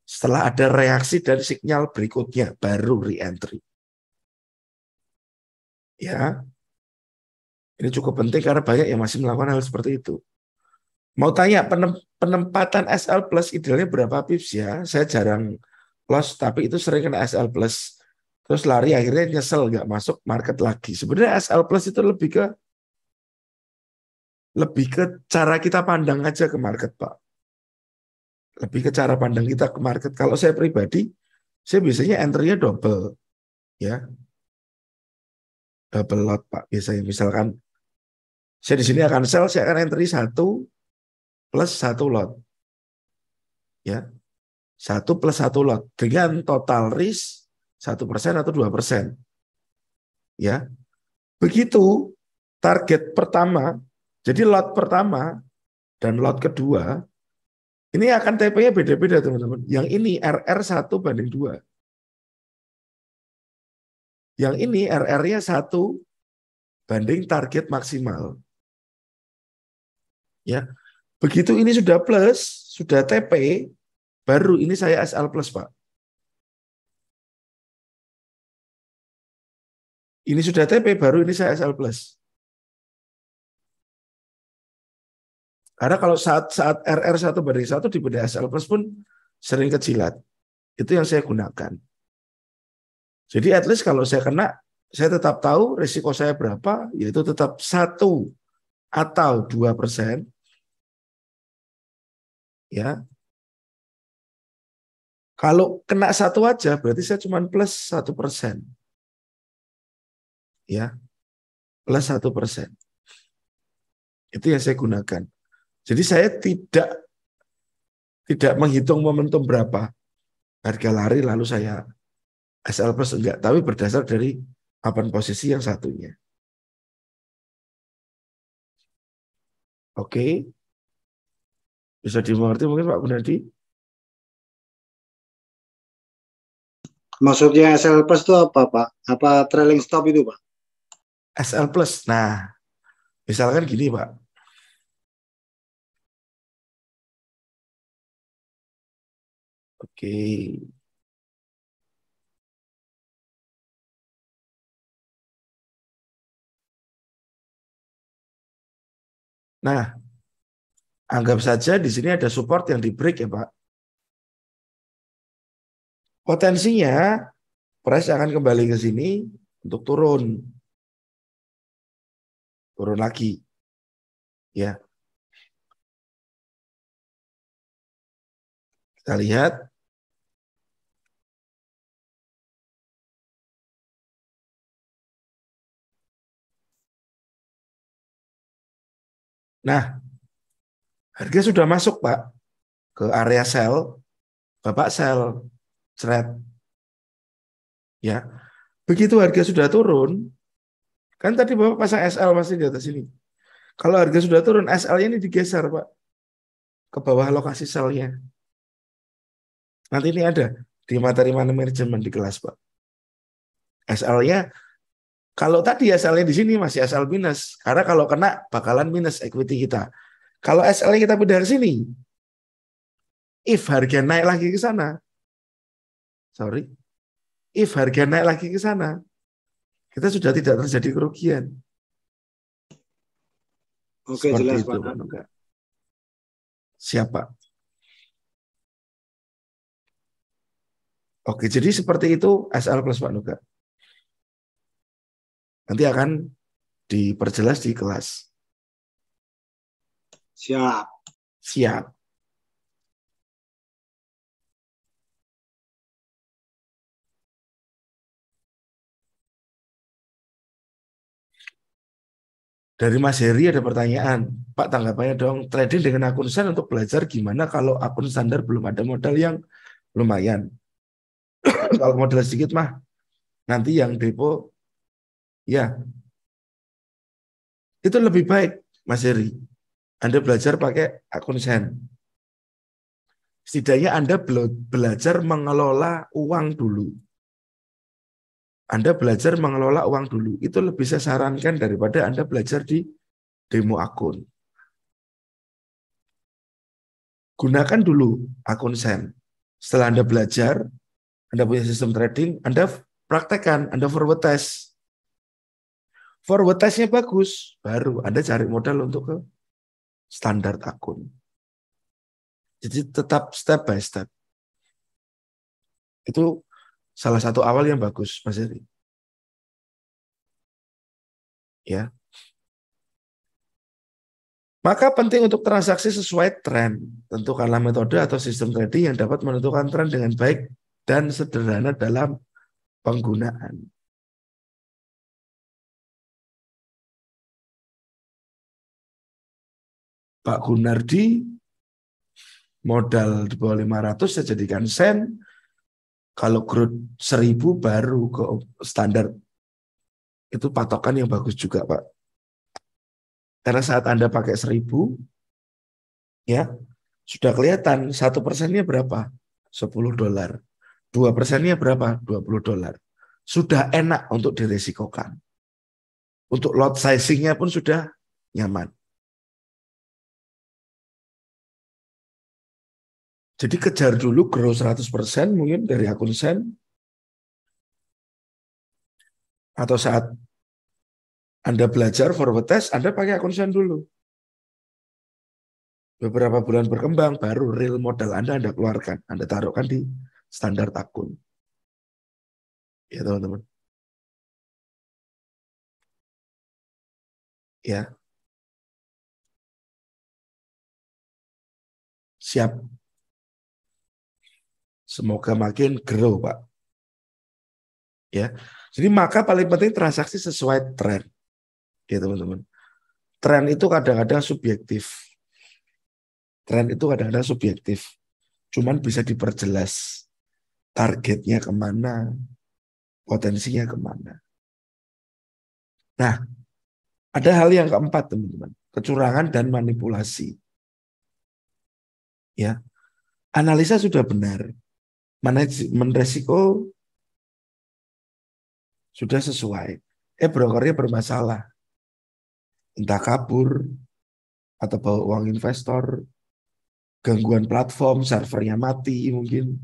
Setelah ada reaksi dari sinyal berikutnya, baru re-entry. Ya, ini cukup penting karena banyak yang masih melakukan hal seperti itu. Mau tanya, penempatan SL plus idealnya berapa pips ya? Saya jarang loss, tapi itu sering kena SL plus. Terus lari akhirnya nyesel, nggak masuk market lagi. Sebenarnya SL plus itu lebih ke cara kita pandang aja ke market, Pak. Lebih ke cara pandang kita ke market. Kalau saya pribadi, saya biasanya entry-nya double. Ya, double lot, Pak. Biasanya misalkan saya di sini akan sell, saya akan entry 1 plus 1 lot. Ya, 1 plus 1 lot. Dengan total risk 1% atau 2%. Ya, begitu target pertama, jadi lot pertama dan lot kedua, ini akan TP-nya beda-beda teman-teman. Yang ini RR 1:2. Yang ini RR-nya 1 banding target maksimal. Ya, begitu ini sudah plus, sudah TP, baru ini saya SL plus, Pak. Ini sudah TP, baru ini saya SL plus. Karena kalau saat RR 1:1 di beda SL plus pun sering kejilat. Itu yang saya gunakan. Jadi at least kalau saya kena, saya tetap tahu risiko saya berapa, yaitu tetap 1 atau 2%. Ya, kalau kena 1 aja, berarti saya cuma plus 1%. Ya, plus 1%. Itu yang saya gunakan. Jadi saya tidak menghitung momentum berapa harga lari lalu saya SL plus enggak, tapi berdasar dari papan posisi yang satunya. Oke, bisa dimengerti mungkin Pak Gunadi? Maksudnya SL plus itu apa, Pak? Apa trailing stop itu, Pak? SL plus. Nah, misalkan gini Pak. Oke. Nah, anggap saja di sini ada support yang di break ya Pak. Potensinya price akan kembali ke sini untuk turun. Turun lagi. Ya. Kita lihat. Nah, harga sudah masuk Pak ke area sell. Bapak sell. Thread. Ya. Begitu harga sudah turun, kan tadi Bapak pasang SL masih di atas ini. Kalau harga sudah turun, SL-nya ini digeser, Pak, ke bawah lokasi sell-nya. Nanti ini ada di materi manajemen di kelas, Pak. SL-nya, kalau tadi SL-nya di sini masih SL minus, karena kalau kena bakalan minus equity kita. Kalau SL-nya kita pindah ke sini, if harga naik lagi ke sana, if harga naik lagi ke sana, kita sudah tidak terjadi kerugian. Oke, Seperti jelas, itu, Pak. Pak. Siapa? Oke, jadi seperti itu SL plus Pak Nuga. Nanti akan diperjelas di kelas. Siap. Siap. Dari Mas Heri ada pertanyaan. Pak, tanggapannya dong, trading dengan akun Sen untuk belajar gimana kalau akun standar belum ada modal yang lumayan. Kalau modal sedikit mah, nanti yang depo, ya, itu lebih baik, Mas Heri. Anda belajar pakai akun Sen. Setidaknya Anda belajar mengelola uang dulu. Anda belajar mengelola uang dulu. Itu lebih saya sarankan daripada Anda belajar di demo akun. Gunakan dulu akun Sen. Setelah Anda belajar, Anda punya sistem trading, Anda praktekkan, Anda forward test. Forward testnya bagus, baru Anda cari modal untuk ke standar akun. Jadi tetap step by step. Itu salah satu awal yang bagus, Mas Heri. Ya. Maka penting untuk transaksi sesuai tren. Tentukanlah metode atau sistem trading yang dapat menentukan tren dengan baik dan sederhana dalam penggunaan. Pak Gunardi, modal di bawah 500 saya jadikan Sen. Kalau growth 1000 baru ke standar. Itu patokan yang bagus juga, Pak. Karena saat Anda pakai 1000, ya, sudah kelihatan 1%-nya berapa? $10. 2%-nya berapa? $20. Sudah enak untuk diresikokan. Untuk lot sizing-nya pun sudah nyaman. Jadi kejar dulu grow 100% mungkin dari akun Sen. Atau saat Anda belajar forward test, Anda pakai akun Sen dulu. Beberapa bulan berkembang, baru real modal Anda keluarkan. Anda taruhkan di standar akun. Ya teman-teman. Ya. Siap. Semoga makin grow, Pak. Ya. Jadi maka paling penting transaksi sesuai tren. Ya teman-teman. Tren itu kadang-kadang subjektif. Tren itu kadang-kadang subjektif. Cuman bisa diperjelas. Targetnya kemana, potensinya kemana. Nah, ada hal yang keempat, teman-teman. Kecurangan dan manipulasi. Ya, analisa sudah benar. Manajemen resiko sudah sesuai. Brokernya bermasalah. Entah kabur, atau bawa uang investor, gangguan platform, servernya mati mungkin,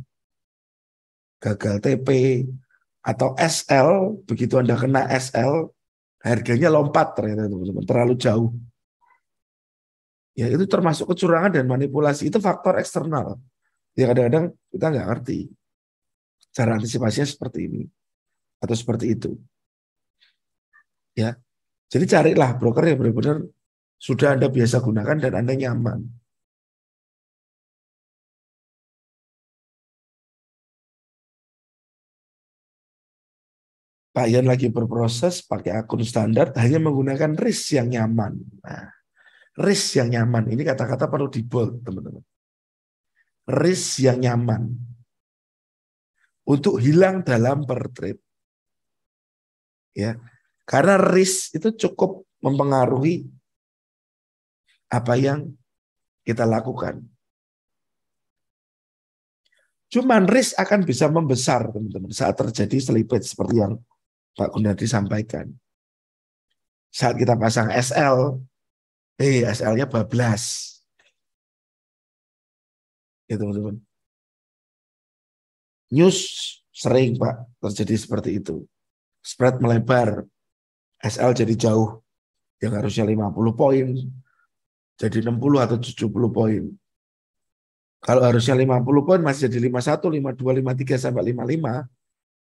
gagal TP, atau SL, begitu Anda kena SL, harganya lompat ternyata teman-teman, terlalu jauh. Ya itu termasuk kecurangan dan manipulasi, itu faktor eksternal. Ya kadang-kadang kita nggak ngerti cara antisipasinya seperti ini atau seperti itu. Ya, jadi carilah broker yang benar-benar sudah Anda biasa gunakan dan Anda nyaman. Pak Ian lagi berproses pakai akun standar hanya menggunakan risk yang nyaman. Nah, risk yang nyaman ini kata-kata perlu di bold, teman-teman. Risk yang nyaman untuk hilang dalam per trade. Ya, karena risk itu cukup mempengaruhi apa yang kita lakukan. Cuman risk akan bisa membesar, teman-teman, saat terjadi slippage seperti yang Pak Gunardi sampaikan. Saat kita pasang SL, SL-nya bablas. Ya, teman-teman. News sering, Pak, terjadi seperti itu. Spread melebar, SL jadi jauh. Yang harusnya 50 poin, jadi 60 atau 70 poin. Kalau harusnya 50 poin masih jadi 51, 52, 53 sampai 55,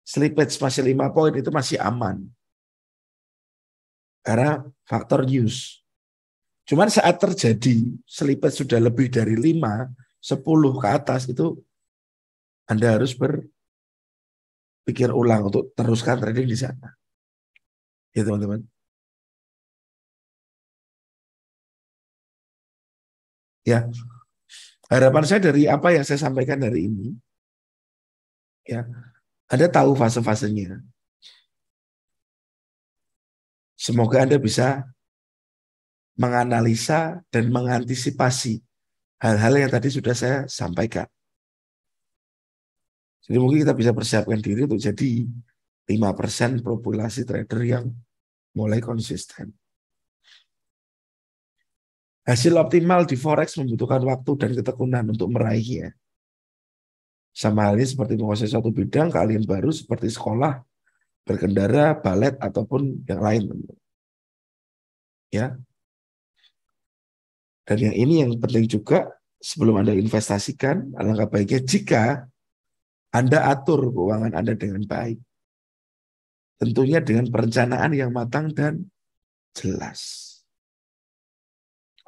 slippage masih 5 poin itu masih aman. Karena faktor news. Cuman saat terjadi slippage sudah lebih dari 5, 10 ke atas itu Anda harus berpikir ulang untuk teruskan trading di sana. Ya teman-teman. Ya, harapan saya dari apa yang saya sampaikan hari ini, ya, Anda tahu fase-fasenya. Semoga Anda bisa menganalisa dan mengantisipasi hal-hal yang tadi sudah saya sampaikan. Jadi mungkin kita bisa persiapkan diri untuk jadi 5% populasi trader yang mulai konsisten. Hasil optimal di Forex membutuhkan waktu dan ketekunan untuk meraihnya. Sama halnya seperti menguasai suatu bidang, keahlian baru seperti sekolah, berkendara, balet, ataupun yang lain. Ya. Dan yang ini yang penting juga, sebelum Anda investasikan, alangkah baiknya jika Anda atur keuangan Anda dengan baik. Tentunya dengan perencanaan yang matang dan jelas.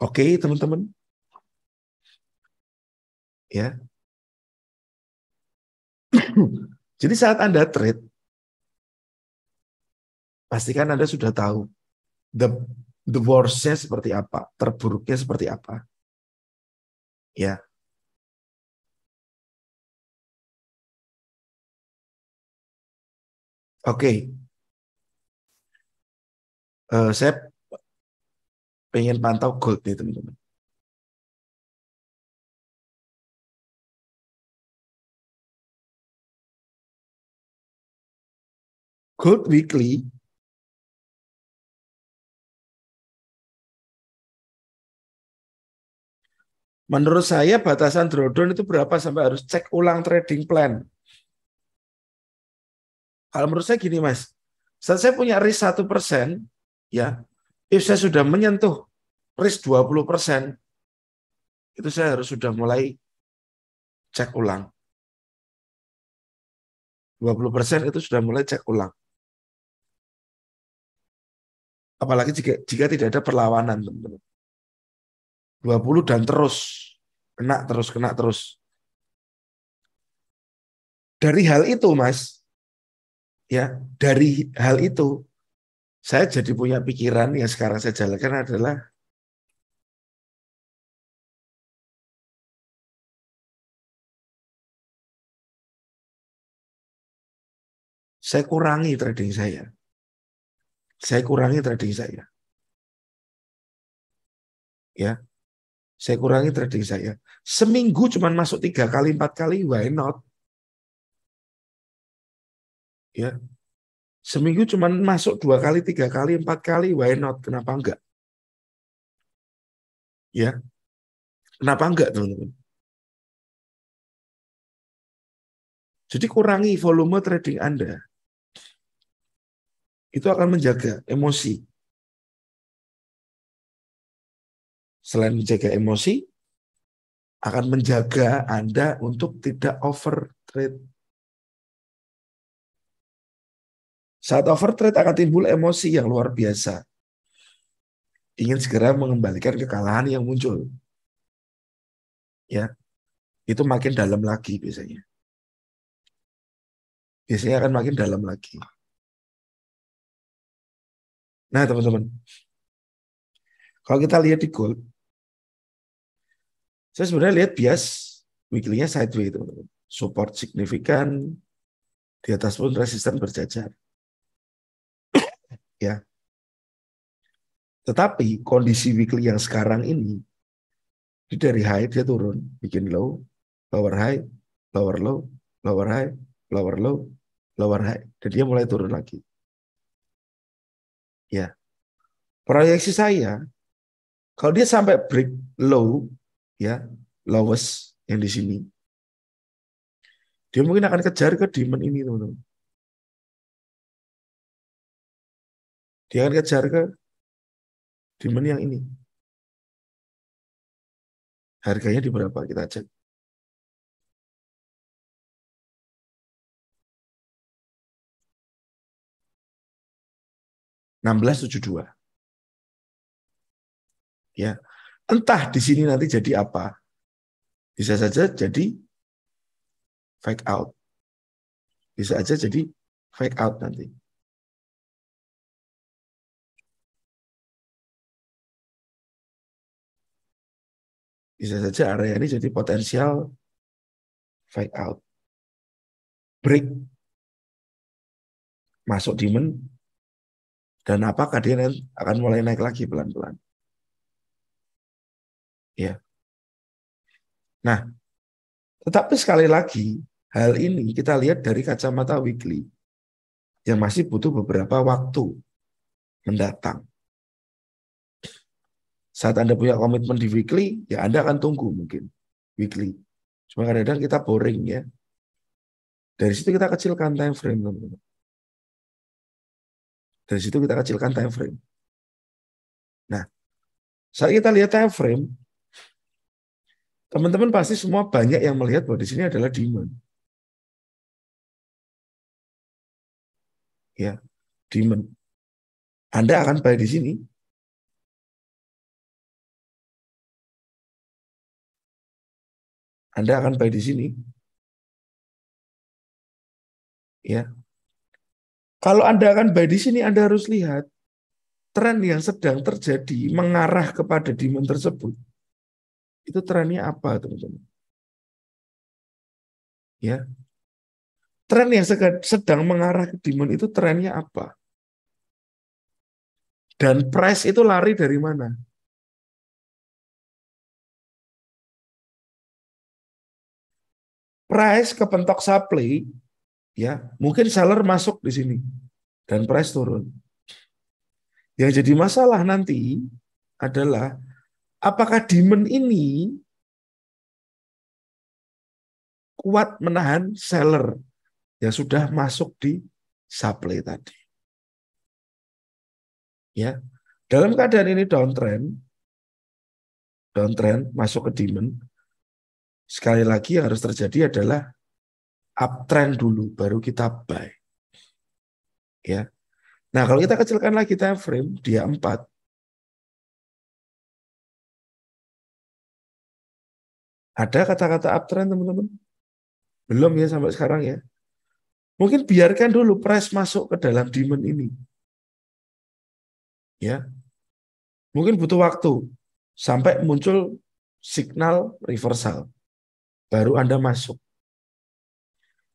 Oke, teman-teman. Ya. Jadi saat Anda trade, pastikan Anda sudah tahu the worst-nya seperti apa, terburuknya seperti apa. Ya. Oke. Saya pengen pantau gold nih, teman-teman. Gold weekly menurut saya batasan drawdown itu berapa sampai harus cek ulang trading plan. Kalau menurut saya gini Mas, saat saya punya risk 1%, ya, if saya sudah menyentuh risk 20%, itu saya harus sudah mulai cek ulang. 20% itu sudah mulai cek ulang. Apalagi jika tidak ada perlawanan, teman-teman. 20 dan terus, kena terus. Dari hal itu, Mas, ya, dari hal itu, saya jadi punya pikiran yang sekarang saya jalankan adalah saya kurangi trading saya. Saya kurangi trading saya. Ya, saya kurangi trading saya. Seminggu cuma masuk 3 kali, 4 kali, why not? Ya, seminggu cuma masuk 2 kali, 3 kali, 4 kali, why not? Kenapa enggak? Ya, kenapa enggak, teman-teman? Jadi kurangi volume trading Anda. Itu akan menjaga emosi. Selain menjaga emosi, akan menjaga Anda untuk tidak over trade. Saat over trade akan timbul emosi yang luar biasa. Ingin segera mengembalikan kekalahan yang muncul. Ya, itu makin dalam lagi biasanya. Biasanya akan makin dalam lagi. Nah, teman-teman, kalau kita lihat di gold, saya sebenarnya lihat bias weekly-nya sideways, teman-teman. Support signifikan, di atas pun resisten berjajar. Ya. Tetapi kondisi weekly yang sekarang ini, dari high dia turun, bikin low, lower high, lower low, lower high, lower low, lower high. Dan dia mulai turun lagi. Ya. Proyeksi saya, kalau dia sampai break low, ya, lowest yang di sini, dia mungkin akan kejar ke demand ini, teman-teman. Dia akan kejar ke demand yang ini. Harganya di berapa? Kita cek. 1672. Ya. Entah di sini nanti jadi apa. Bisa saja jadi fake out. Bisa aja jadi fake out nanti. Bisa saja area ini jadi potensial fake out. Break. Masuk demand. Dan apakah dia akan mulai naik lagi pelan-pelan. Ya. Nah, tetapi sekali lagi, hal ini kita lihat dari kacamata weekly yang masih butuh beberapa waktu mendatang. Saat Anda punya komitmen di weekly, ya Anda akan tunggu mungkin weekly. Cuma kadang-kadang kita boring ya. Dari situ kita kecilkan time frame, teman-teman. Dari situ kita kecilkan time frame. Nah, saat kita lihat time frame, teman-teman pasti semua banyak yang melihat bahwa di sini adalah demand. Ya, demand. Anda akan buy di sini. Anda akan buy di sini. Ya. Kalau Anda akan buy di sini, Anda harus lihat tren yang sedang terjadi mengarah kepada demand tersebut. Itu trennya apa, teman-teman? Ya. Tren yang sedang mengarah ke demand itu trennya apa? Dan price itu lari dari mana? Price kepentok supply, ya mungkin seller masuk di sini dan price turun. Yang jadi masalah nanti adalah apakah demand ini kuat menahan seller yang sudah masuk di supply tadi. Ya, dalam keadaan ini downtrend masuk ke demand. Sekali lagi yang harus terjadi adalah uptrend dulu, baru kita buy. Ya. Nah, kalau kita kecilkan lagi time frame, dia 4. Ada kata-kata uptrend, teman-teman? Belum ya sampai sekarang ya. Mungkin biarkan dulu price masuk ke dalam demand ini. Ya. Mungkin butuh waktu sampai muncul signal reversal. Baru Anda masuk.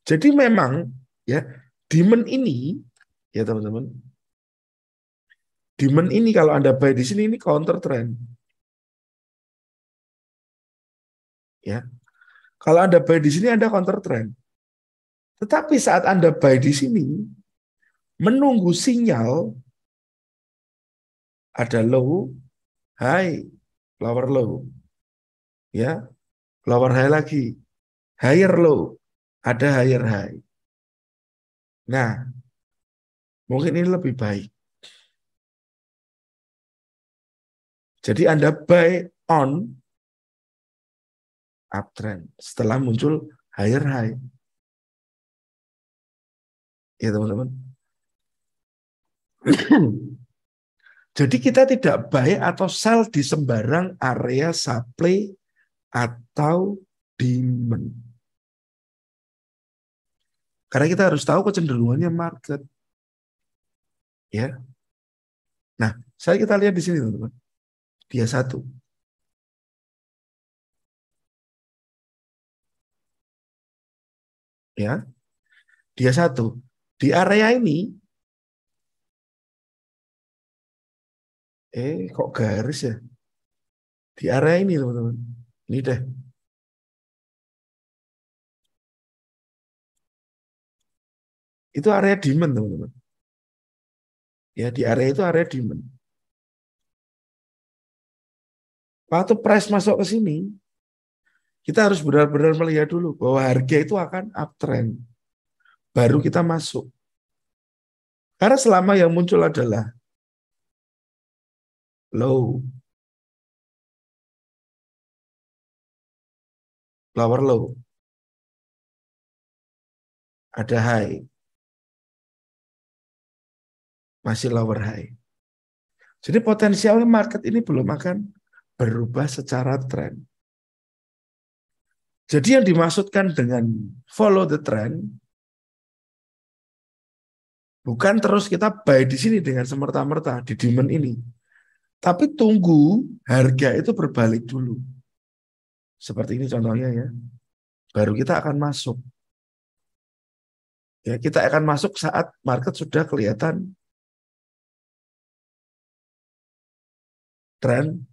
Jadi memang ya demand ini ya teman-teman. Demand ini kalau Anda buy di sini ini counter trend. Ya. Kalau Anda buy di sini Anda counter trend. Tetapi saat Anda buy di sini menunggu sinyal ada low, high, lower low. Ya, lower high lagi. Higher low, ada higher high. Nah, mungkin ini lebih baik. Jadi Anda buy on uptrend setelah muncul higher high. Ya teman-teman. Jadi kita tidak buy atau sell di sembarang area supply atau demand. Karena kita harus tahu kecenderungannya market. Ya. Nah, saya kita lihat di sini teman-teman. Dia 1. Ya. Dia 1. Di area ini kok garis ya? Di area ini teman-teman. Ini deh. Itu area demand teman-teman. Ya, di area itu area demand. Waktu price masuk ke sini, kita harus benar-benar melihat dulu bahwa harga itu akan uptrend. Baru kita masuk. Karena selama yang muncul adalah low, lower low, ada high, masih lower high. Jadi potensial market ini belum akan berubah secara tren. Jadi yang dimaksudkan dengan follow the trend bukan terus kita buy di sini dengan semerta-merta di demand ini. Tapi tunggu harga itu berbalik dulu. Seperti ini contohnya ya. Baru kita akan masuk. Ya, kita akan masuk saat market sudah kelihatan tren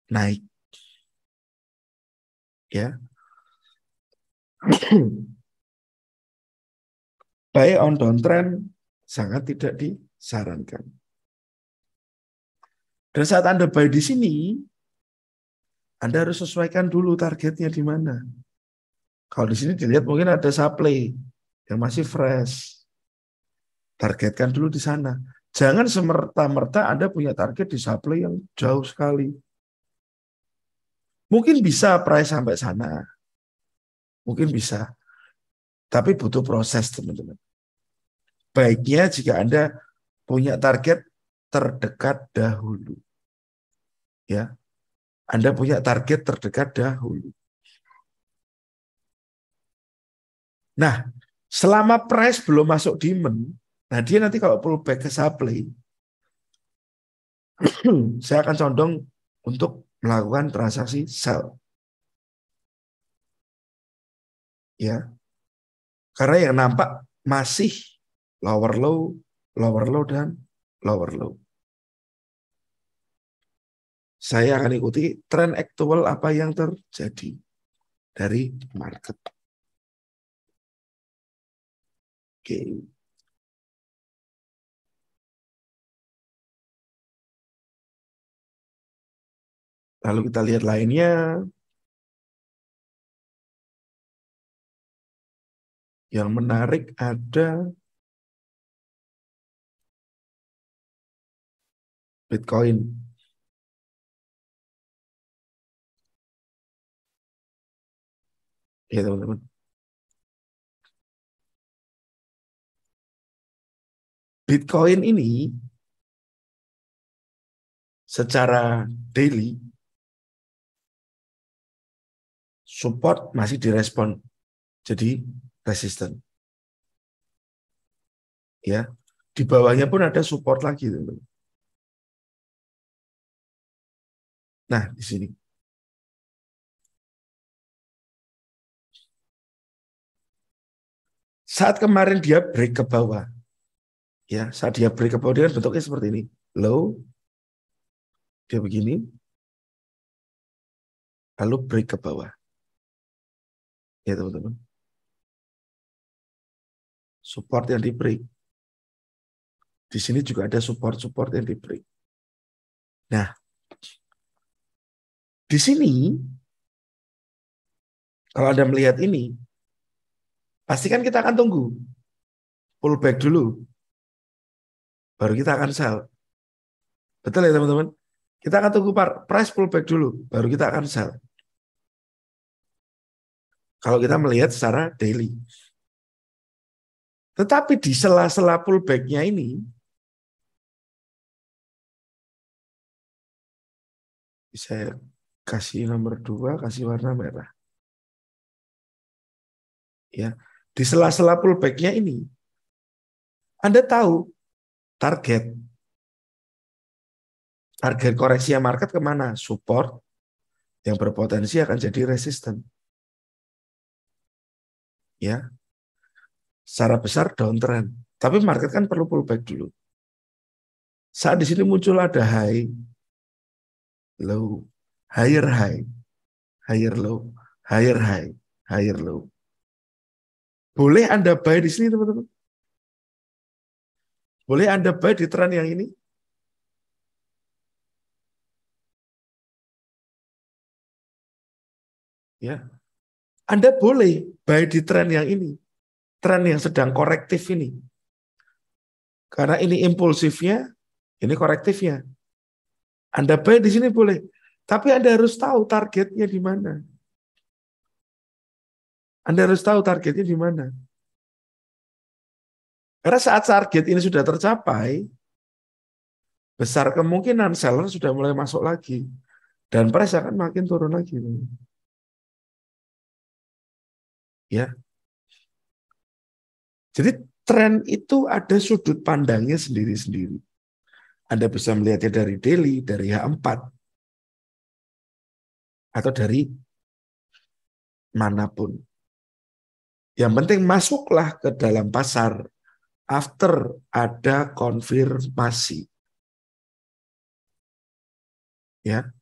naik. Ya. Buy on downtrend sangat tidak disarankan. Dan saat Anda buy di sini, Anda harus sesuaikan dulu targetnya di mana. Kalau di sini dilihat mungkin ada supply yang masih fresh. Targetkan dulu di sana. Jangan semerta-merta Anda punya target di supply yang jauh sekali. Mungkin bisa price sampai sana. Mungkin bisa. Tapi butuh proses, teman-teman. Baiknya jika Anda punya target terdekat dahulu. Ya. Anda punya target terdekat dahulu. Nah, selama price belum masuk demand, nah dia nanti kalau pullback ke supply, saya akan condong untuk melakukan transaksi sell. Ya. Karena yang nampak masih lower low, dan lower low. Saya akan ikuti tren aktual apa yang terjadi dari market. Oke. Lalu kita lihat lainnya. Yang menarik ada Bitcoin. Ya teman-teman. Bitcoin ini secara daily support masih direspon jadi resisten. Ya, di bawahnya pun ada support lagi, teman-teman. Nah, di sini. Saat kemarin dia break ke bawah. Ya, saat dia break ke bawah dia bentuknya seperti ini. Low, dia begini. Lalu break ke bawah. Ya, teman-teman. Support yang di break. Di sini juga ada support yang di break. Nah, di sini kalau Anda melihat ini, pastikan kita akan tunggu pullback dulu, baru kita akan sell. Betul ya teman-teman? Kita akan tunggu price pullback dulu, baru kita akan sell. Kalau kita melihat secara daily. Tetapi di sela-sela pullback-nya ini, saya kasih nomor 2, kasih warna merah. Ya, di sela-sela pullback-nya ini, Anda tahu target koreksi market kemana? Support yang berpotensi akan jadi resisten. Ya, secara besar downtrend. Tapi market kan perlu pullback dulu. Saat di sini muncul ada high, low, higher high, higher low, higher high, higher low. Boleh Anda buy di sini, teman-teman? Boleh Anda buy di tren yang ini? Ya. Anda boleh buy di tren yang ini. Tren yang sedang korektif ini. Karena ini impulsifnya, ini korektifnya. Anda buy di sini boleh. Tapi Anda harus tahu targetnya di mana. Anda harus tahu targetnya di mana. Karena saat target ini sudah tercapai, besar kemungkinan seller sudah mulai masuk lagi. Dan price akan makin turun lagi. Ya. Jadi tren itu ada sudut pandangnya sendiri-sendiri. Anda bisa melihatnya dari daily, dari H4, atau dari manapun. Yang penting masuklah ke dalam pasar after ada konfirmasi. Ya.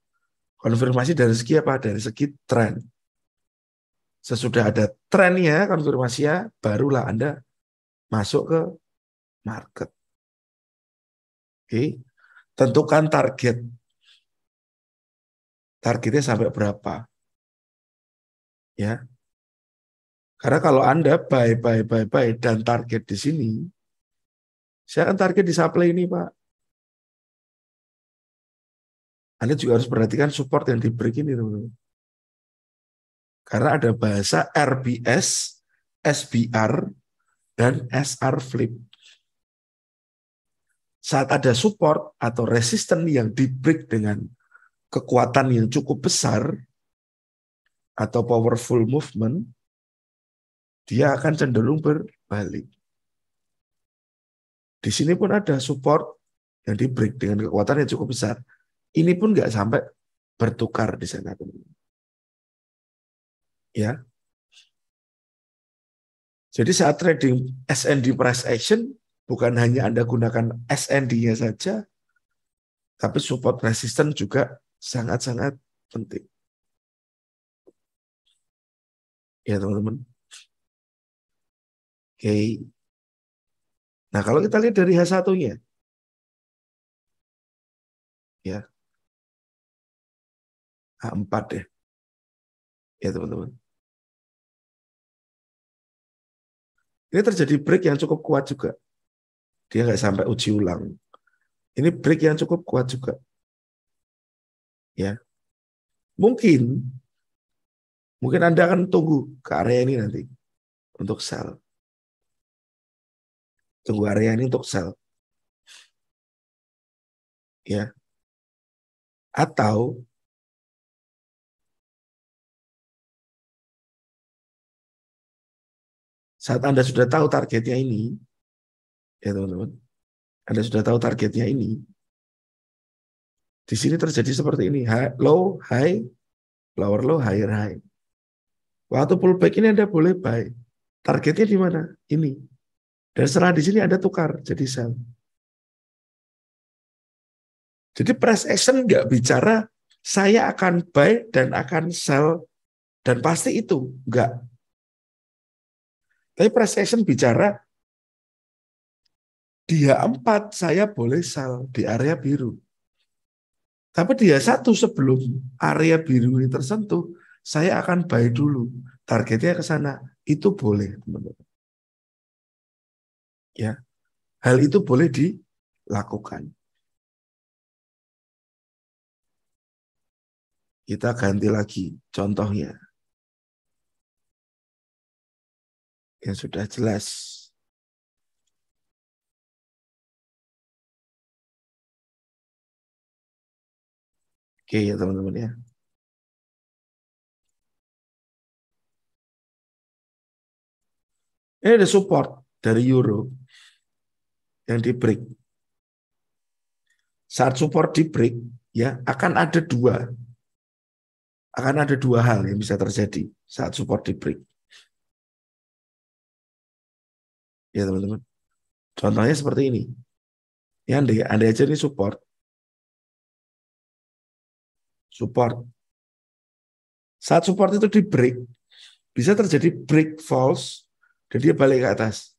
Konfirmasi dari segi apa? Dari segi tren. Sesudah ada trennya, konfirmasinya, barulah Anda masuk ke market. Oke. Tentukan target. Targetnya sampai berapa? Ya. Karena kalau Anda buy dan target di sini, saya akan target di supply ini, Pak. Anda juga harus perhatikan support yang di break ini, teman-teman. Karena ada bahasa RBS, SBR, dan SR flip. Saat ada support atau resisten yang di break dengan kekuatan yang cukup besar atau powerful movement, dia akan cenderung berbalik. Di sini pun ada support yang di break dengan kekuatan yang cukup besar. Ini pun nggak sampai bertukar di sana. Ya. Jadi saat trading SND price action, bukan hanya Anda gunakan SND-nya saja, tapi support resistance juga sangat-sangat penting. Ya teman-teman. Oke. Nah kalau kita lihat dari H1-nya, ya H4 ya, ya teman-teman. Ini terjadi break yang cukup kuat juga. Dia nggak sampai uji ulang. Ini break yang cukup kuat juga. Ya, mungkin Anda akan tunggu ke area ini nanti untuk sell. Tunggu area ini untuk sell. Ya. Atau saat Anda sudah tahu targetnya ini, ya teman-teman, Anda sudah tahu targetnya ini, di sini terjadi seperti ini, high, low, high, lower low, higher high. Waktu pullback ini Anda boleh buy. Targetnya di mana? Ini. Dan setelah di sini Anda tukar jadi sell. Jadi price action nggak bicara saya akan buy dan akan sell dan pasti itu. Enggak. Tapi price action bicara dia 4 saya boleh sell di area biru. Tapi dia 1 sebelum area biru ini tersentuh, saya akan buy dulu. Targetnya ke sana. Itu boleh, teman-teman. Ya. Hal itu boleh dilakukan. Kita ganti lagi contohnya. Yang sudah jelas. Oke ya teman-teman ya. Ini ada support dari euro yang di break. Saat support di break, ya akan ada dua hal yang bisa terjadi saat support di break. Ya teman-teman. Contohnya seperti ini. Ya andai aja ini support. Saat support itu di break, bisa terjadi break false dan dia balik ke atas.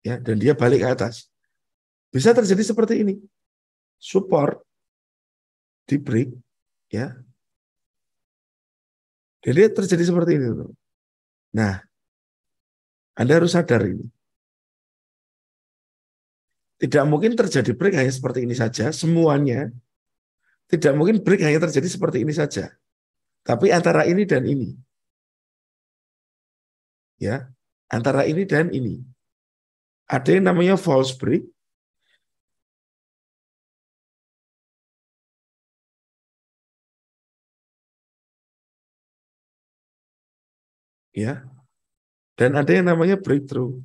Ya, dan dia balik ke atas. Bisa terjadi seperti ini. Support di break, ya. Dan dia terjadi seperti ini. Nah, Anda harus sadar ini. Tidak mungkin terjadi break hanya seperti ini saja, semuanya. Tidak mungkin break hanya terjadi seperti ini saja. Tapi antara ini dan ini. Ya, antara ini dan ini. Ada yang namanya false break, ya. Dan ada yang namanya breakthrough.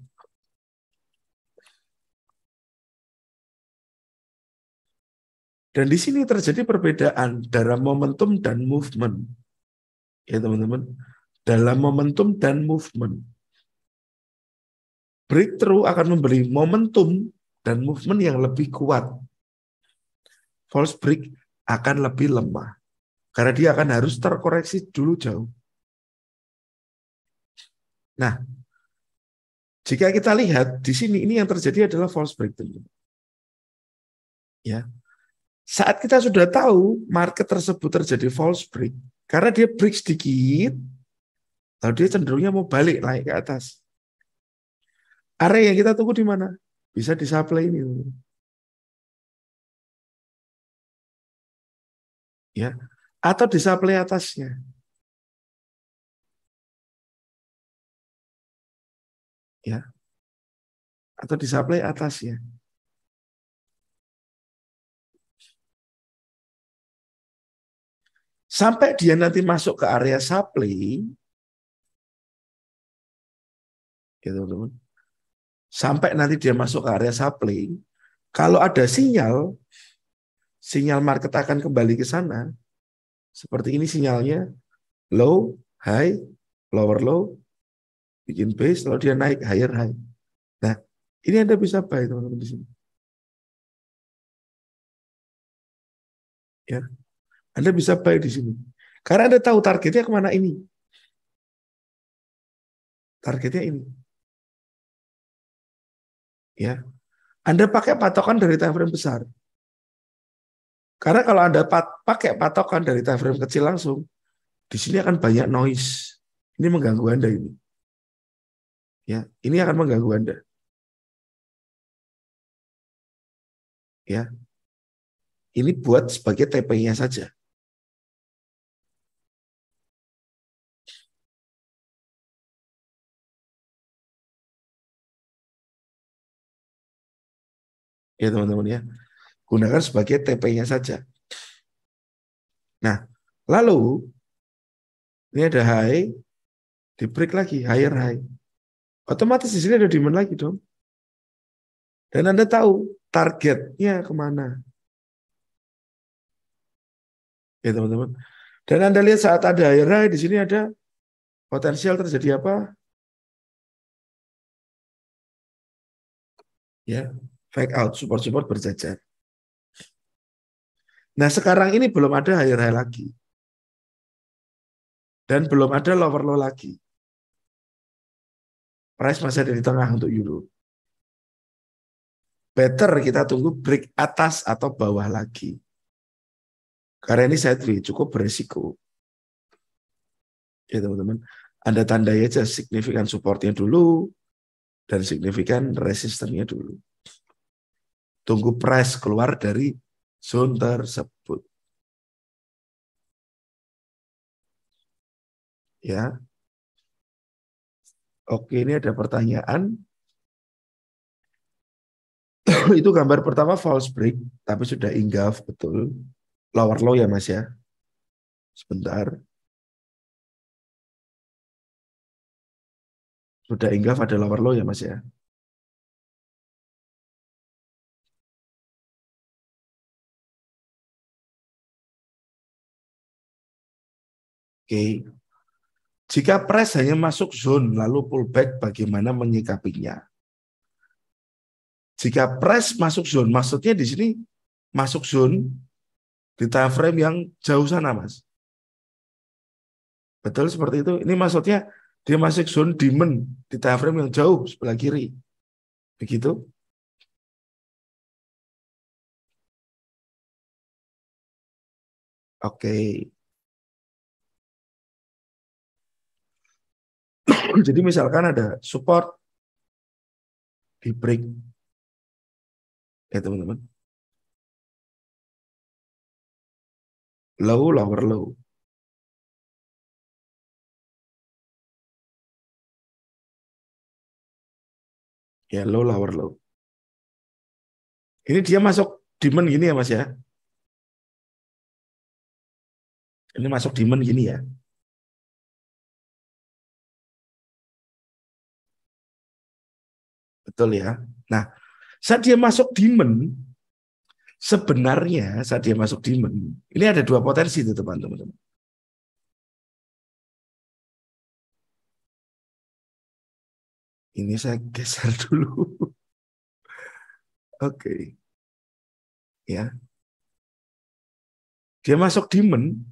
Dan di sini terjadi perbedaan dalam momentum dan movement. Ya teman-teman. Dalam momentum dan movement. Breakthrough akan memberi momentum dan movement yang lebih kuat. False break akan lebih lemah. Karena dia akan harus terkoreksi dulu jauh. Nah, jika kita lihat di sini ini yang terjadi adalah false break. Ya. Saat kita sudah tahu market tersebut terjadi false break, karena dia break sedikit, lalu dia cenderungnya mau balik naik ke atas. Area yang kita tunggu di mana? Bisa di supply ini. Ya. Atau di supply atasnya. Ya. Atau di supply atasnya. Sampai dia nanti masuk ke area supply, ya teman-teman. Sampai nanti dia masuk ke area supply, kalau ada sinyal market akan kembali ke sana. Seperti ini sinyalnya, low, high, lower low, bikin base, lalu dia naik higher high. Nah, ini Anda bisa buy teman-teman di sini. Ya, Anda bisa buy di sini. Karena Anda tahu targetnya kemana ini. Targetnya ini. Ya, Anda pakai patokan dari time frame besar. Karena kalau Anda pakai patokan dari time frame kecil langsung, di sini akan banyak noise. Ini mengganggu Anda ini. Ya, ini akan mengganggu Anda. Ya. Ini buat sebagai TP-nya saja. Ya, teman-teman ya. Gunakan sebagai TP-nya saja. Nah, lalu ini ada high, di break lagi, higher high. Otomatis di sini ada demand lagi dong. Dan Anda tahu targetnya kemana. Ya teman-teman. Dan Anda lihat saat ada higher high, di sini ada potensial terjadi apa? Ya, fake out, support-support berjajar. Nah sekarang ini belum ada higher high lagi. Dan belum ada lower low lagi. Price masih ada di tengah untuk euro. Better kita tunggu break atas atau bawah lagi. Karena ini sideways cukup beresiko. Ya teman-teman. Anda tandai aja signifikan supportnya dulu dan signifikan resistennya dulu. Tunggu price keluar dari zone tersebut. Ya. Oke, ini ada pertanyaan. Itu gambar pertama false break, tapi sudah engulf betul. Lower low ya Mas ya. Sebentar. Sudah engulf ada lower low ya Mas ya. Oke. Jika price hanya masuk zone lalu pullback, bagaimana menyikapinya? Jika price masuk zone, maksudnya di sini masuk zone di time frame yang jauh sana, Mas. Betul seperti itu. Ini maksudnya dia masuk zone demand di time frame yang jauh sebelah kiri. Begitu. Oke. Jadi misalkan ada support di break. Ya teman-teman. Low, lower low. Ya, low, lower low. Ini dia masuk demand gini ya Mas ya. Ini masuk demand gini ya. Betul ya. Nah, saat dia masuk demand, sebenarnya saat dia masuk demand, ini ada dua potensi itu teman-teman. Ini saya geser dulu. Oke. Ya. Dia masuk demand,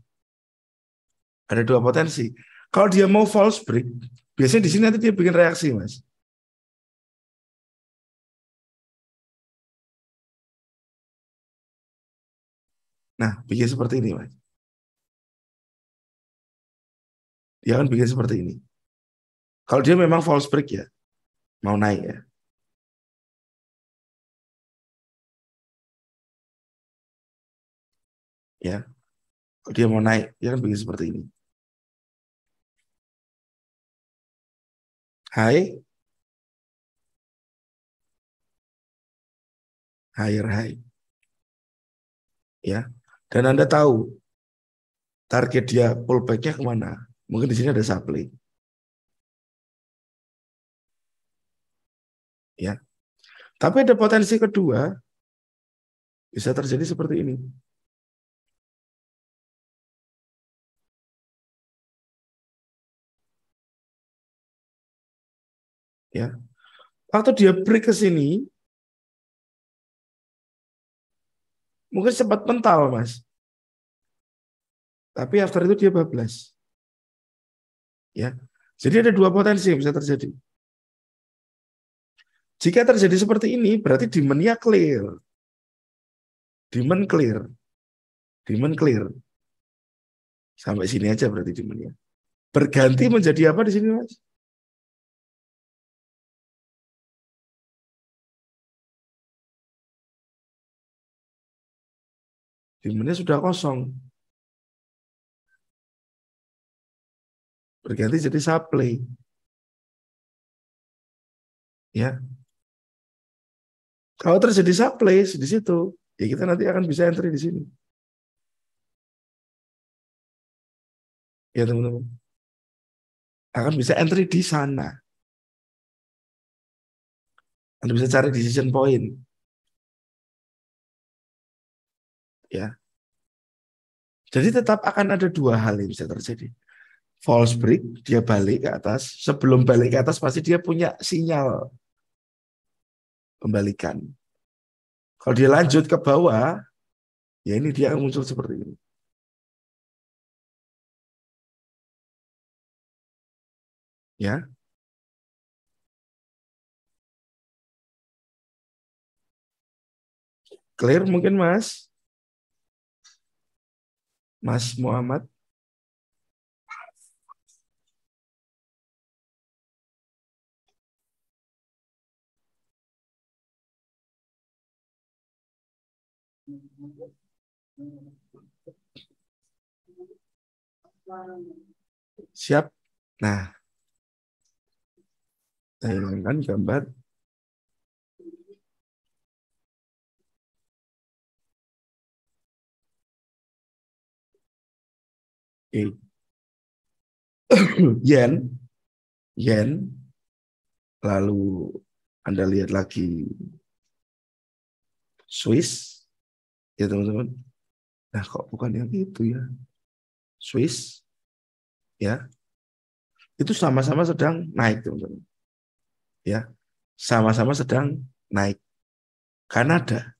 ada dua potensi. Kalau dia mau false break, biasanya di sini nanti dia bikin reaksi, Mas. Nah, bikin seperti ini, Mas. Dia akan bikin seperti ini. Kalau dia memang false break ya, mau naik ya. Ya, kalau dia mau naik, dia akan bikin seperti ini. High, higher high. Ya, dan Anda tahu target dia pullback-nya kemana. Mungkin di sini ada supply. Ya, tapi ada potensi kedua, bisa terjadi seperti ini. Ya, waktu dia break ke sini, mungkin sempat mental, Mas. Tapi after itu dia bablas. Ya, jadi ada dua potensi yang bisa terjadi. Jika terjadi seperti ini, berarti demand-nya clear. Demand clear. Demand clear. Sampai sini aja berarti demand-nya. Berganti menjadi apa di sini, Mas? Demand-nya sudah kosong. Berganti jadi supply. Ya. Kalau terjadi supply di situ, ya kita nanti akan bisa entry di sini. Ya, teman-teman. Akan bisa entry di sana. Anda bisa cari decision point. Ya. Jadi tetap akan ada dua hal yang bisa terjadi. False break, dia balik ke atas. Sebelum balik ke atas pasti dia punya sinyal kembalikan. Kalau dia lanjut ke bawah, ya ini dia akan muncul seperti ini. Ya. Clear mungkin, Mas? Mas Muhammad? Siap. Nah, saya hilangkan gambar. Oke. Yen, yen, lalu Anda lihat lagi Swiss, ya teman-teman. Nah, kok bukan yang itu ya? Swiss, ya, itu sama-sama sedang naik, teman-teman. Ya, sama-sama sedang naik. Kanada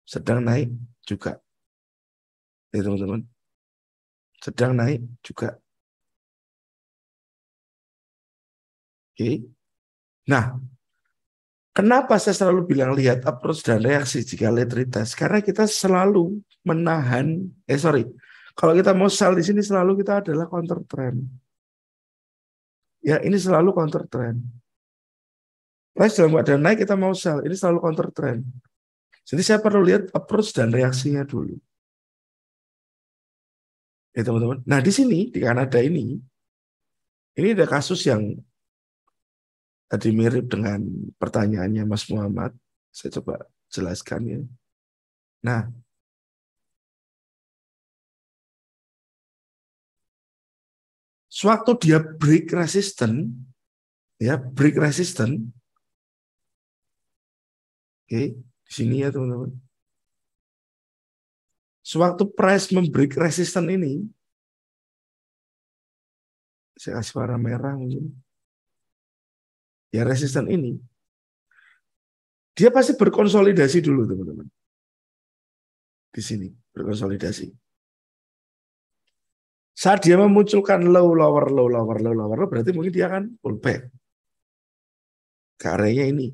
sedang naik juga, ya teman-teman. Sedang naik juga. Oke. Nah, kenapa saya selalu bilang lihat approach dan reaksi jika lihat retest? Karena kita selalu menahan, kalau kita mau sell di sini selalu kita adalah counter trend. Ya, ini selalu counter trend. Price dalam keadaan naik kita mau sell, ini selalu counter trend. Jadi saya perlu lihat approach dan reaksinya dulu. Ya teman-teman. Nah di sini di Kanada ini ada kasus yang tadi mirip dengan pertanyaannya Mas Muhammad. Saya coba jelaskan ya. Nah, sewaktu dia break resistance, ya break resistance, Oke, di sini ya teman-teman. Sewaktu price membreak resisten ini, saya kasih warna merah mungkin. Ya resisten ini, dia pasti berkonsolidasi dulu teman-teman. Di sini berkonsolidasi. Saat dia memunculkan low, lower, low, lower, low, lower, low, berarti mungkin dia akan pullback ke areanya ini.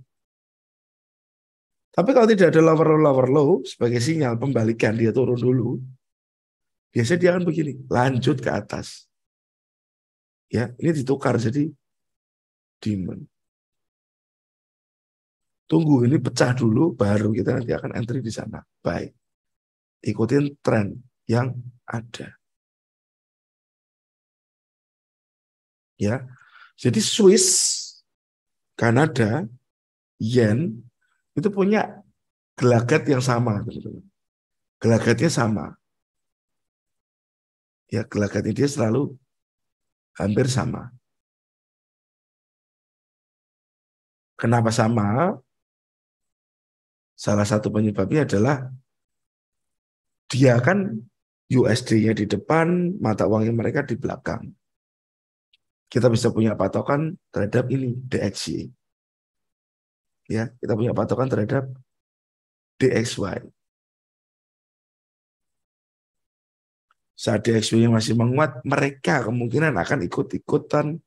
Tapi kalau tidak ada lower, low, lower, low sebagai sinyal pembalikan dia turun dulu, biasanya dia akan begini, lanjut ke atas. Ya, ini ditukar jadi demand. Tunggu ini pecah dulu, baru kita nanti akan entry di sana. Baik, ikutin tren yang ada. Ya, jadi Swiss, Kanada, Yen itu punya gelagat yang sama, teman-teman. Gelagatnya sama. Ya, gelagatnya dia selalu hampir sama. Kenapa sama? Salah satu penyebabnya adalah dia kan USD-nya di depan, mata uangnya mereka di belakang. Kita bisa punya patokan terhadap ini, DXY. Ya, kita punya patokan terhadap DXY. Saat DXY masih menguat, mereka kemungkinan akan ikut-ikutan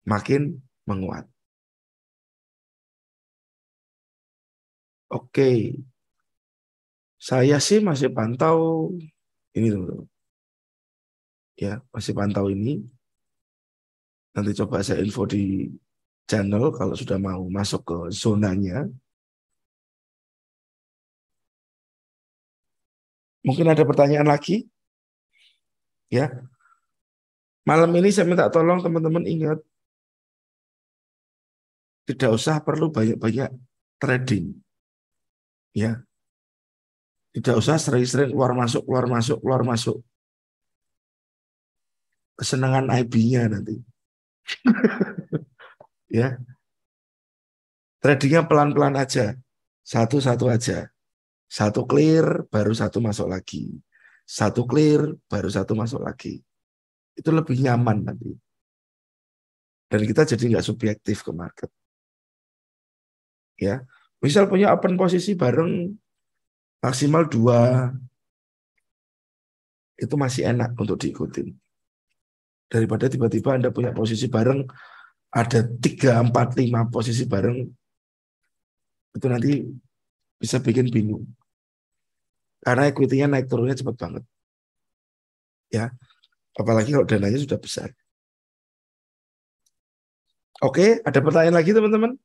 makin menguat. Oke, saya sih masih pantau ini teman-teman. Ya, masih pantau ini. Nanti coba saya info di channel kalau sudah mau masuk ke zonanya. Mungkin ada pertanyaan lagi? Ya. Malam ini saya minta tolong teman-teman ingat, tidak usah perlu banyak-banyak trading. Ya. Tidak usah sering-sering keluar masuk, keluar masuk, keluar masuk. Kesenangan IB-nya nanti. Ya. Tradingnya pelan-pelan aja. Satu-satu aja. Satu clear, baru satu masuk lagi. Satu clear, baru satu masuk lagi. Itu lebih nyaman nanti. Dan kita jadi nggak subjektif ke market. Ya, misal punya open posisi bareng maksimal 2, itu masih enak untuk diikutin. Daripada tiba-tiba Anda punya posisi bareng, ada 3, 4, 5 posisi bareng, itu nanti bisa bikin bingung. Karena equity-nya naik turunnya cepat banget. Ya, apalagi kalau dananya sudah besar. Oke, ada pertanyaan lagi teman-teman?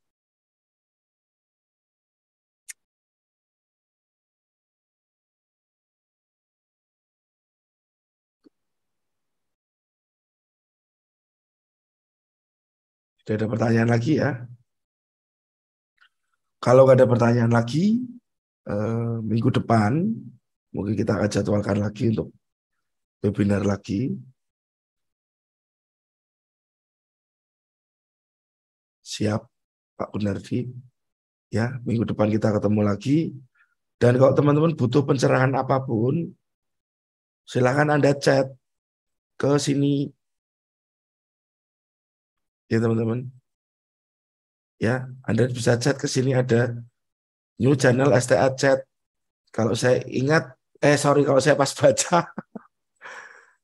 Tidak ada pertanyaan lagi ya. Kalau nggak ada pertanyaan lagi, minggu depan mungkin kita akan jadwalkan lagi untuk webinar lagi. Siap, Pak Gunardi. Ya, minggu depan kita ketemu lagi. Dan kalau teman-teman butuh pencerahan apapun, silakan Anda chat ke sini. Ya teman-teman. Ya, Anda bisa chat ke sini, ada new channel STA chat. Kalau saya ingat, kalau saya pas baca,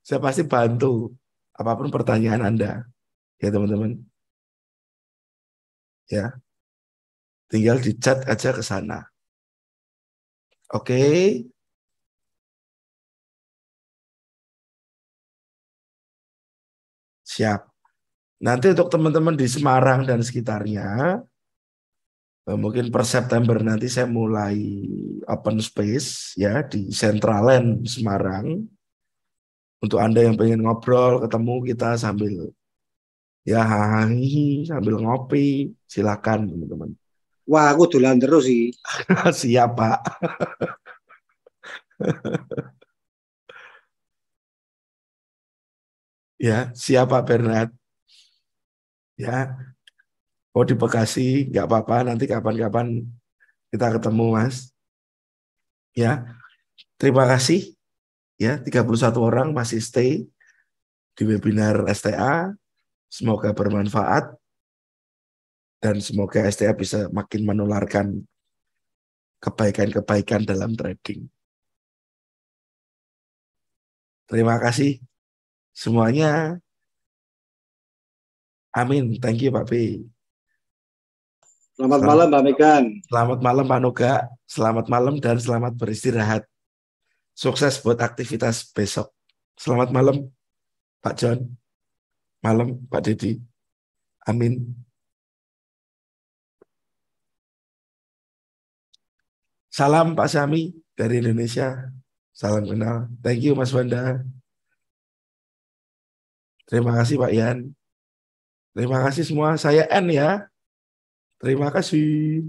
saya pasti bantu apapun pertanyaan Anda. Ya teman-teman. Ya, tinggal di chat aja ke sana. Oke. Siap. Nanti untuk teman-teman di Semarang dan sekitarnya, mungkin per September nanti saya mulai open space ya di Centraland Semarang. Untuk Anda yang pengen ngobrol, ketemu kita sambil ya hahaha sambil ngopi, silakan teman-teman. Wah, aku dolan terus sih. Siap, Pak. Ya, siap Pak Bernard. Ya, oh di Bekasi nggak apa-apa, nanti kapan-kapan kita ketemu Mas. Ya, terima kasih. Ya, 31 orang masih stay di webinar STA. Semoga bermanfaat dan semoga STA bisa makin menularkan kebaikan-kebaikan dalam trading. Terima kasih semuanya. Amin. Thank you Pak B. Selamat malam Pak Megan. Selamat malam Pak Nuga. Selamat malam dan selamat beristirahat. Sukses buat aktivitas besok. Selamat malam Pak John. Malam Pak Dedi. Amin. Salam Pak Sami dari Indonesia. Salam kenal. Thank you Mas Wanda. Terima kasih Pak Yan. Terima kasih semua. Saya N ya. Terima kasih.